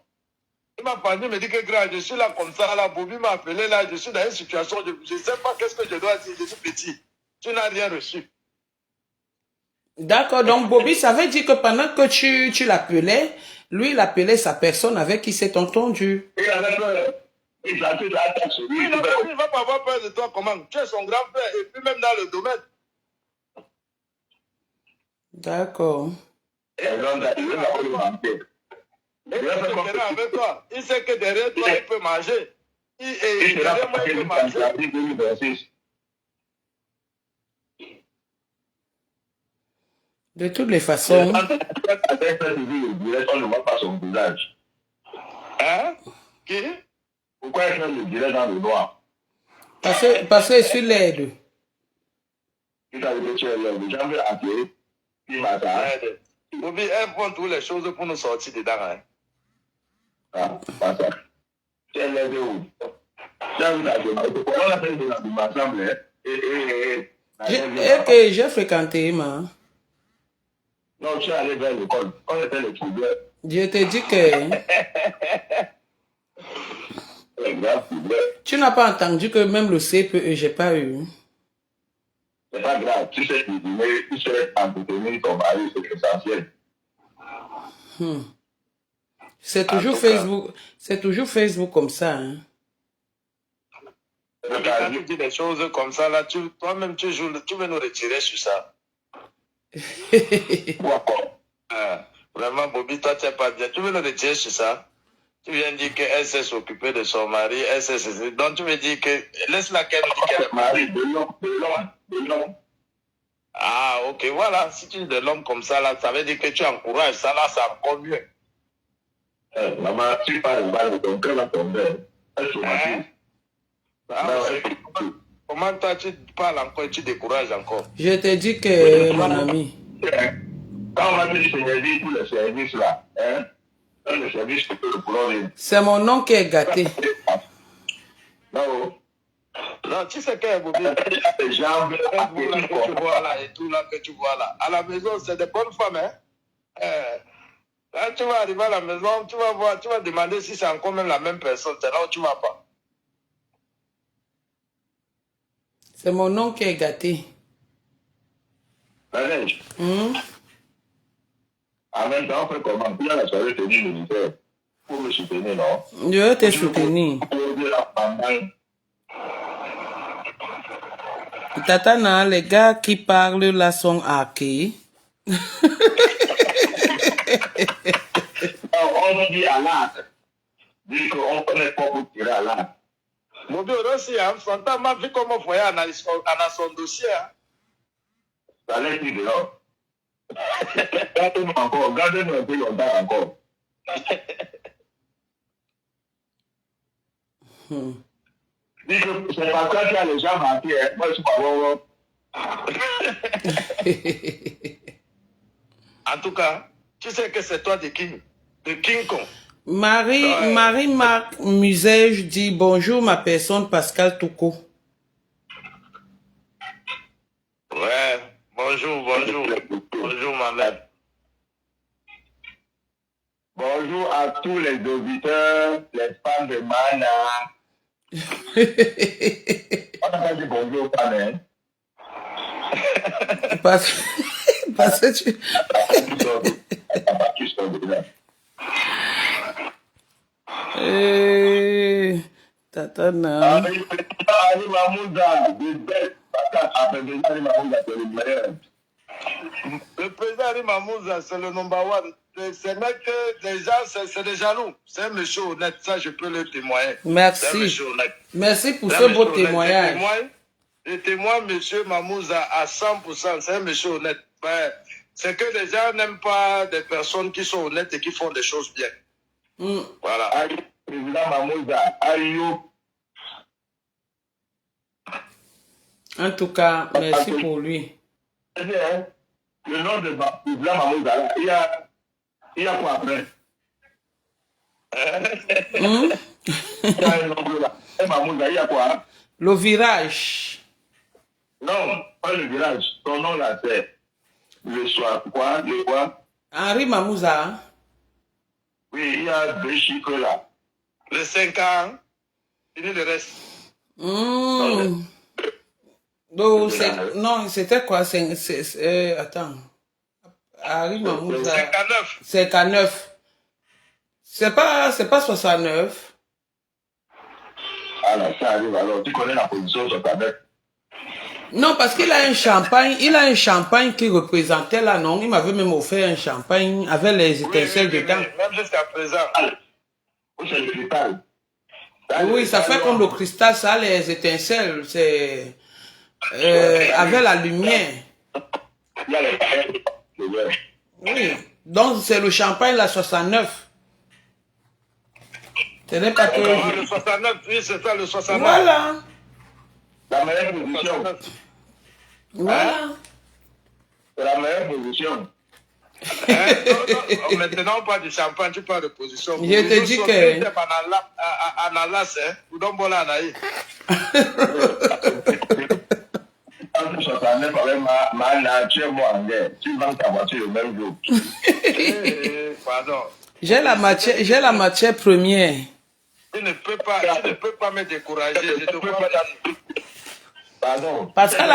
[SPEAKER 2] Il m'a parlé, il me dit que grand, je suis là comme ça, là, Bobby m'a appelé, là, je suis dans une situation, je ne sais pas qu'est-ce que je dois dire, je suis petit. Tu n'as rien reçu.
[SPEAKER 1] D'accord, donc Bobby, ça veut dire que pendant que tu l'appelais, lui, il appelait sa personne avec qui s'est entendu.
[SPEAKER 3] Il avait peur. Il a tout attaché sur lui.
[SPEAKER 2] Il ne va pas avoir peur de toi, comment? Tu es son grand-père, et puis même dans le domaine.
[SPEAKER 1] D'accord.
[SPEAKER 3] Et donc, il va pas le manquer.
[SPEAKER 2] Avec toi. Il sait que derrière toi, il peut manger.
[SPEAKER 3] Et derrière moi, il peut manger.
[SPEAKER 1] De toutes les façons.
[SPEAKER 3] On ne voit pas son visage.
[SPEAKER 2] Hein? Qui?
[SPEAKER 3] Pourquoi est-ce qu'on le dirait dans le noir?
[SPEAKER 1] Parce que je suis laide.
[SPEAKER 3] Tu as dit que tu es laide. Les gens veulent appeler. Puis massage.
[SPEAKER 2] Bobby, elle prend toutes les choses pour nous sortir dedans. Hein?
[SPEAKER 3] Ah, pas ça. Tu es laide où? Tu as vu la demande. Comment on appelle de la demande ensemble?
[SPEAKER 1] Que j'ai fréquenté, ma.
[SPEAKER 3] Non, tu es allé vers l'école. On était les problèmes.
[SPEAKER 1] Je te dis que tu n'as pas entendu que même le CPE, j'ai pas eu.
[SPEAKER 3] C'est pas grave. Tu sais cuisiner, tu sais entretenir ton mari, c'est essentiel.
[SPEAKER 1] C'est toujours Facebook. C'est toujours Facebook comme ça. Hein.
[SPEAKER 2] Quand tu dis des choses comme ça, là, toi-même, tu veux nous retirer sur ça. Vraiment, Bobby, toi, tu n'es pas bien. Tu veux nous retirer sur ça? Tu viens dire qu'elle s'est s'occuper de son mari, elle s'est... Donc, tu veux dire que... Laisse-la qu'elle nous dit qu'elle est
[SPEAKER 3] mari, de l'homme.
[SPEAKER 2] Ah, ok, voilà. Si tu dis de l'homme comme ça, là, ça veut dire que tu encourages ça, là, c'est encore mieux.
[SPEAKER 3] Maman, tu parles mal de ton cœur, là, ton père. Elle se
[SPEAKER 2] Comment toi, tu parles encore et tu décourages encore?
[SPEAKER 1] Je te dis que, mon ami...
[SPEAKER 3] Quand on va te dire tous les services là, hein, le service que le problème.
[SPEAKER 1] C'est mon nom qui est gâté.
[SPEAKER 3] Non.
[SPEAKER 2] Non, tu sais que Bobby,
[SPEAKER 3] les jambes,
[SPEAKER 2] que tu vois là et tout là que tu vois là. À la maison, c'est des bonnes femmes, hein. Quand tu vas arriver à la maison, tu vas voir, tu vas demander si c'est encore même la même personne. C'est là où tu vas pas.
[SPEAKER 1] C'est mon nom qui est gâté.
[SPEAKER 3] En même temps, on fait comment? Il y a la soirée tenue militaire. Pour me soutenir, non?
[SPEAKER 1] Je vais te soutenir. Tatana, les gars qui parlent là sont hackés.
[SPEAKER 3] On dit à l'âge. Dit qu'on connaît pas pour tirer à l'âge.
[SPEAKER 2] Mon Dieu, aussi, son temps m'a vu comment voyait à son dossier.
[SPEAKER 3] Ça allait dire dehors. Gardez-nous encore, gardez-nous un peu longtemps encore. Dis que c'est pas ça qu'il y a les gens marqués, moi je suis pas bon.
[SPEAKER 2] En tout cas, tu sais que c'est toi de King Kong.
[SPEAKER 1] Marie-Marc Musège dit bonjour ma personne Pascal Touko.
[SPEAKER 2] Ouais, bonjour ma mère.
[SPEAKER 3] Bonjour à tous les auditeurs, les fans de Mana. On n'a pas dit bonjour aux fans, hein?
[SPEAKER 1] Parce que tu... Tatana.
[SPEAKER 2] Le président Ali Mamouza, c'est le number one. C'est vrai que déjà, c'est des jaloux. C'est un monsieur honnête, ça je peux le témoigner.
[SPEAKER 1] Merci. Merci pour ce beau témoignage.
[SPEAKER 2] Je témoigne monsieur Mamouza à 100%. C'est un monsieur honnête. C'est que les gens n'aiment pas des personnes qui sont honnêtes et qui font des choses bien. Voilà.
[SPEAKER 3] Président Mamouza, Ayou.
[SPEAKER 1] En tout cas, merci pour lui.
[SPEAKER 3] Le nom de président Mamouza, il y a quoi après? Il y a un nom là. Mamouza, il y a quoi?
[SPEAKER 1] Le virage.
[SPEAKER 3] Non, pas le virage. Ton nom là, c'est le soir. Quoi? Le quoi?
[SPEAKER 1] Henri Mamouza.
[SPEAKER 3] Oui, il y a 2 chiffres là.
[SPEAKER 2] Le 5 ans, fini le reste.
[SPEAKER 1] Non, c'était quoi? Attends. Harry Mahmoud,
[SPEAKER 2] 59.
[SPEAKER 1] 59. C'est pas 69.
[SPEAKER 3] Alors, ça arrive. Alors, tu connais la position 69.
[SPEAKER 1] Non, parce qu'il a un champagne qui représentait là, non? Il m'avait même offert un champagne avec les étincelles dedans.
[SPEAKER 2] Oui, même jusqu'à présent.
[SPEAKER 3] Oui, c'est le cristal.
[SPEAKER 1] Oui, ça fait comme le cristal, ça a les étincelles, c'est avec la lumière.
[SPEAKER 3] Il y a les paillettes.
[SPEAKER 1] Oui, donc c'est le champagne la 69. Ce n'est pas que...
[SPEAKER 2] Le 69, oui, c'est ça, le 69.
[SPEAKER 1] Voilà.
[SPEAKER 3] La meilleure position.
[SPEAKER 1] Voilà.
[SPEAKER 3] C'est la meilleure position.
[SPEAKER 2] Non, maintenant, pas de champagne, tu parles de position.
[SPEAKER 1] Je te dis que...
[SPEAKER 2] Ananas, hein, ou donc bon anaïs.
[SPEAKER 3] Quand tu 69 avec ma nature, moi, en guerre, tu vends ta voiture le même jour.
[SPEAKER 2] Pardon.
[SPEAKER 1] J'ai la matière première.
[SPEAKER 2] Tu ne peux pas me décourager. Je te crois.
[SPEAKER 3] Pardon.
[SPEAKER 1] Pascal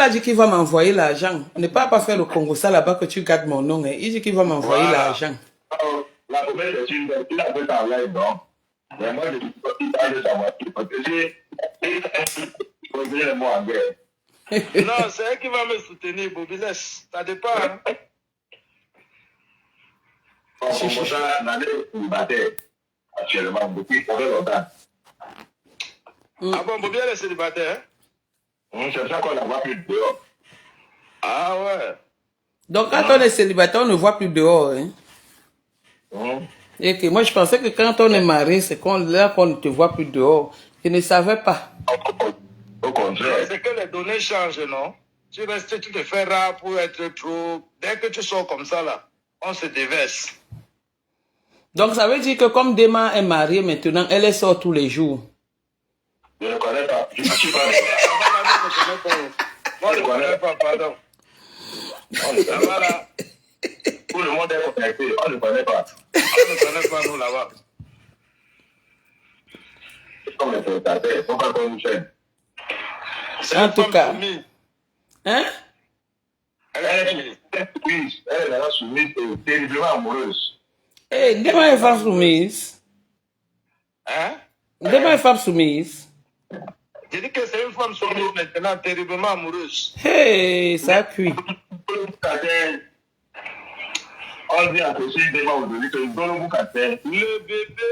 [SPEAKER 1] a dit qu'il va m'envoyer l'argent. Ne pas faire le Congo ça là-bas que tu gardes mon nom. Hein. Il dit qu'il va m'envoyer l'argent.
[SPEAKER 3] La promesse est une belle. Il a fait en live, non? Mais moi, je suis pas de sa voiture. Parce que j'ai le mot en guerre.
[SPEAKER 2] Non, c'est elle qui va me soutenir, Bobby. Laisse. Ça dépend. Hein?
[SPEAKER 3] On commence à aller au célibataire actuellement depuis très longtemps.
[SPEAKER 2] Ah bon, Bobby, elle est célibataire?
[SPEAKER 3] C'est ça qu'on la voit plus dehors.
[SPEAKER 2] Ah ouais.
[SPEAKER 1] Donc quand on est célibataire, on ne voit plus dehors. Hein? Et que moi je pensais que quand on est marié, c'est là qu'on ne te voit plus dehors. Je ne savais pas.
[SPEAKER 3] Au contraire.
[SPEAKER 2] C'est que les données changent, non? Tu restes, tu te fais rare pour être trop... Dès que tu sors comme ça, là, on se déverse.
[SPEAKER 1] Donc ça veut dire que comme Dema est mariée maintenant, elle sort tous les jours.
[SPEAKER 3] Je ne connais pas. Je ne suis pas.
[SPEAKER 2] Moi, je ne connais pas, pardon. Voilà.
[SPEAKER 3] Tout le monde est connecté. On ne connaît pas.
[SPEAKER 2] On ne connaît pas, nous, là-bas.
[SPEAKER 3] Comme les prestataires, pourquoi qu'on nous chaîne?
[SPEAKER 1] En tout cas. Hein?
[SPEAKER 3] Elle est maintenant soumise et terriblement amoureuse.
[SPEAKER 1] Eh, Dema est femme soumise.
[SPEAKER 2] Hein?
[SPEAKER 1] Dema est femme soumise.
[SPEAKER 2] Je dis que c'est une femme soumise maintenant, terriblement amoureuse.
[SPEAKER 1] Hey, ça cuit.
[SPEAKER 3] On dit à ceci, Dema aujourd'hui que
[SPEAKER 2] Le bébé.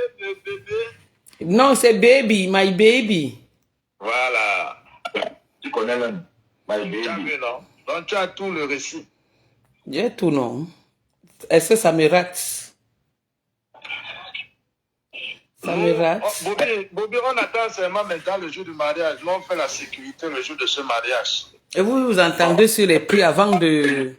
[SPEAKER 1] Non, c'est baby, my baby.
[SPEAKER 2] Voilà.
[SPEAKER 3] Tu connais même. My
[SPEAKER 2] Tu as
[SPEAKER 3] baby.
[SPEAKER 2] vu, non? Donc tu as tout le récit.
[SPEAKER 1] J'ai tout, non? Est-ce que ça me rate? Ça me rate?
[SPEAKER 2] Bobby, on attend seulement maintenant le jour du mariage. Nous, on fait la sécurité le jour de ce mariage.
[SPEAKER 1] Et vous entendez sur les prix avant de...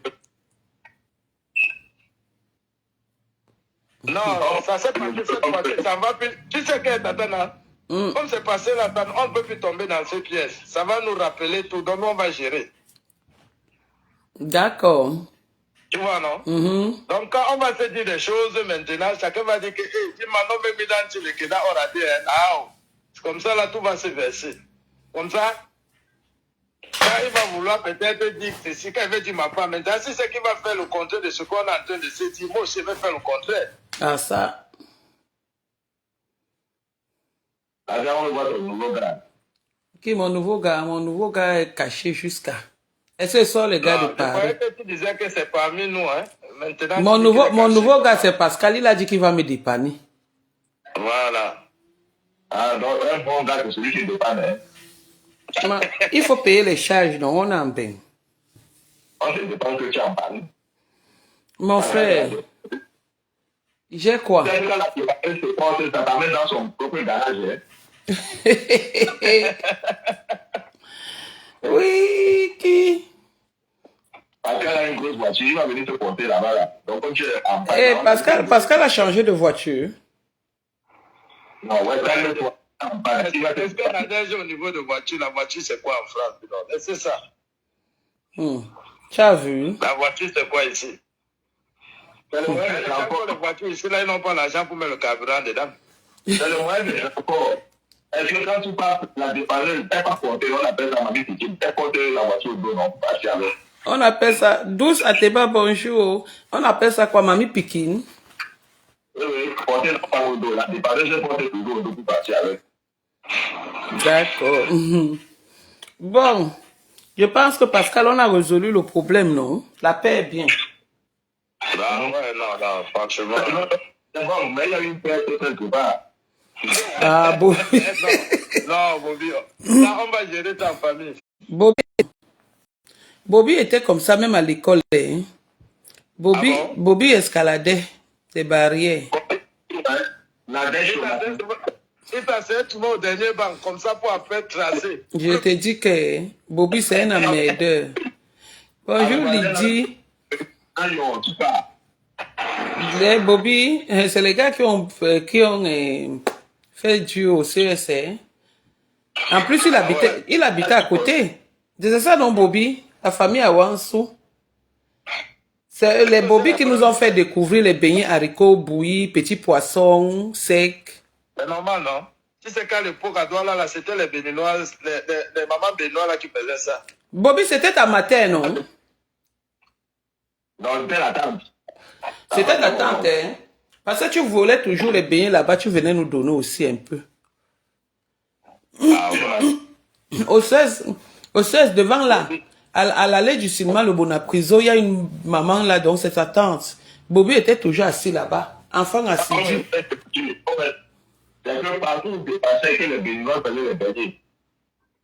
[SPEAKER 2] Non, ça s'est passé cette fois-ci, ça va plus... Tu sais qu'est-ce là? Comme c'est passé là, on ne peut plus tomber dans ces pièces. Ça va nous rappeler tout, donc on va gérer.
[SPEAKER 1] D'accord.
[SPEAKER 2] Tu vois, non? Donc quand on va se dire des choses maintenant, chacun va dire que tu m'as nommé dans le Keda, on a dit, c'est comme ça là, tout va se verser. Comme ça, quand il va vouloir peut-être dire que c'est quand il veut dire ma femme, maintenant si c'est qu'il va faire le contraire de ce qu'on est en train de se dire, moi aussi je vais faire le contraire.
[SPEAKER 1] Ah ça.
[SPEAKER 3] Alors on voit ton nouveau gars.
[SPEAKER 1] Qui mon nouveau gars est caché jusqu'à... Est-ce que ce sont les gars de Paris?
[SPEAKER 2] Je croyais que tu disais que c'est parmi nous, hein. Maintenant,
[SPEAKER 1] Mon nouveau gars, c'est Pascal. Il a dit qu'il va me dépanner.
[SPEAKER 2] Voilà.
[SPEAKER 3] Ah, donc un bon gars, c'est celui qui dépanne, hein.
[SPEAKER 1] Il faut payer les charges, non? On a un bain.
[SPEAKER 3] On ne dépend que tu en parles.
[SPEAKER 1] Mon frère, j'ai quoi?
[SPEAKER 3] Ça t'amène dans son propre garage, hein.
[SPEAKER 1] Oui, qui?
[SPEAKER 3] Pascal a une grosse voiture, il va venir te porter là-bas. Là. Donc, comme tu es en
[SPEAKER 1] Eh, Pascal a changé de voiture.
[SPEAKER 3] Non, ouais, calme-toi.
[SPEAKER 2] Est-ce qu'on a déjà au niveau de voiture? La voiture, c'est quoi en France? C'est ça.
[SPEAKER 1] Tu as vu?
[SPEAKER 2] La voiture, c'est quoi ici?
[SPEAKER 3] C'est le moyen de
[SPEAKER 2] Les
[SPEAKER 3] transport.
[SPEAKER 2] voitures ici, là, ils n'ont pas l'argent pour mettre le carburant dedans.
[SPEAKER 3] C'est le moyen de transport. Est-ce que quand tu passes la dépanneuse, tu n'es pas porté, on appelle ça mamie petite, tu es porté la voiture au dos, non, parti avec.
[SPEAKER 1] On appelle ça, douce Ateba, bonjour. On appelle ça quoi, mamie Pikine?
[SPEAKER 3] Oui, porter la part au dos. La dépanneuse, je porte toujours au dos pour partir avec.
[SPEAKER 1] D'accord. Bon, je pense que Pascal, on a résolu le problème, non? La paix est bien.
[SPEAKER 2] Bah, ouais, non, franchement.
[SPEAKER 3] C'est bon, mais il y a une paix quelque part.
[SPEAKER 1] Ah, bon.
[SPEAKER 2] Non, Bobby, ça, on va gérer ta famille.
[SPEAKER 1] Bobby était comme ça même à l'école. Hein? Bobby,
[SPEAKER 2] Ah bon?
[SPEAKER 1] Bobby escaladait des barrières.
[SPEAKER 3] La dèche,
[SPEAKER 2] Il t'a fait tout au dernier banc, comme ça pour après tracer.
[SPEAKER 1] Je te dis que Bobby, c'est un amédeur. Bonjour Lydie.
[SPEAKER 3] en tout cas.
[SPEAKER 1] Les Bobby, c'est les gars qui ont fait du au CSR. En plus, il habitait à côté. C'est ça, non, Bobby? La famille à Wansou. C'est les Bobby qui nous ont fait découvrir les beignets haricots bouillis, petits poissons, secs.
[SPEAKER 2] C'est normal, non? Tu sais qu'à l'époque, à Douala, là, c'était les Béninoises, les mamans béninois là qui faisaient ça.
[SPEAKER 1] Bobby, c'était ta matin, non?
[SPEAKER 3] Non, c'était la tante.
[SPEAKER 1] C'était ta tante, hein? Parce que tu volais toujours les beignets là-bas, tu venais nous donner aussi un peu.
[SPEAKER 3] Ah, ouais.
[SPEAKER 1] Au 16, devant là, à l'allée du cinéma, le Bonapriso, il y a une maman là, donc c'est sa tante. Bobby était toujours assis là-bas, enfant assidu.
[SPEAKER 3] C'est que partout où je passais que les Béninois faisaient les beignets.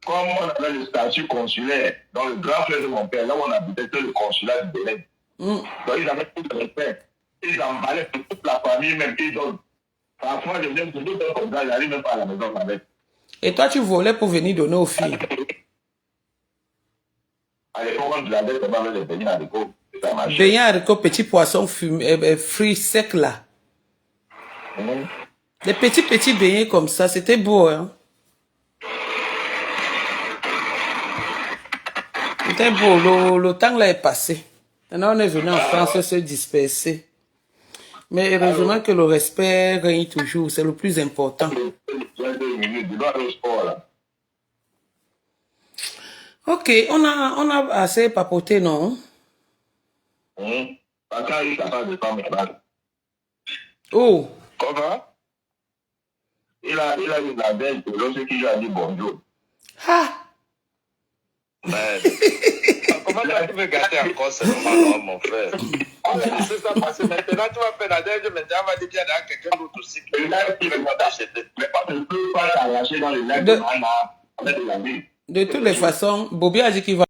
[SPEAKER 3] Comme on avait le statut consulaire dans le grand frère de mon père, là où on habitait, c'était le consulat du Bénin. Donc ils avaient tout le respect. Ils emballaient pour toute la famille, même ils donnent. Parfois, je viens de tout faire comme ça, j'arrive même pas à la maison avec.
[SPEAKER 1] Et toi, tu volais pour venir donner aux filles.
[SPEAKER 3] À l'époque, on gardait comme avec les beignets à l'époque. Ça marchait.
[SPEAKER 1] Beignets haricots, petits poissons frits secs là. Les petits beignets comme ça, c'était beau, hein. C'était beau, le temps là est passé. Maintenant, on est venu en France se disperser. Mais heureusement que le respect règne toujours, c'est le plus important. Ok, on a assez papoté, non? Oh!
[SPEAKER 2] Comment?
[SPEAKER 3] Il a eu la belle de l'autre qui lui a dit bonjour.
[SPEAKER 1] Ah!
[SPEAKER 2] Mais, comment tu veux gâter encore ce moment, mon frère? C'est ça, parce que maintenant tu vas faire la dernière, mais tu vas dire qu'il y a quelqu'un d'autre aussi qui va t'acheter.
[SPEAKER 3] Mais pas de peu, pas t'arracher dans le lac de Mana, avec de la vie.
[SPEAKER 1] De toutes les façons, Bobby a dit qu'il va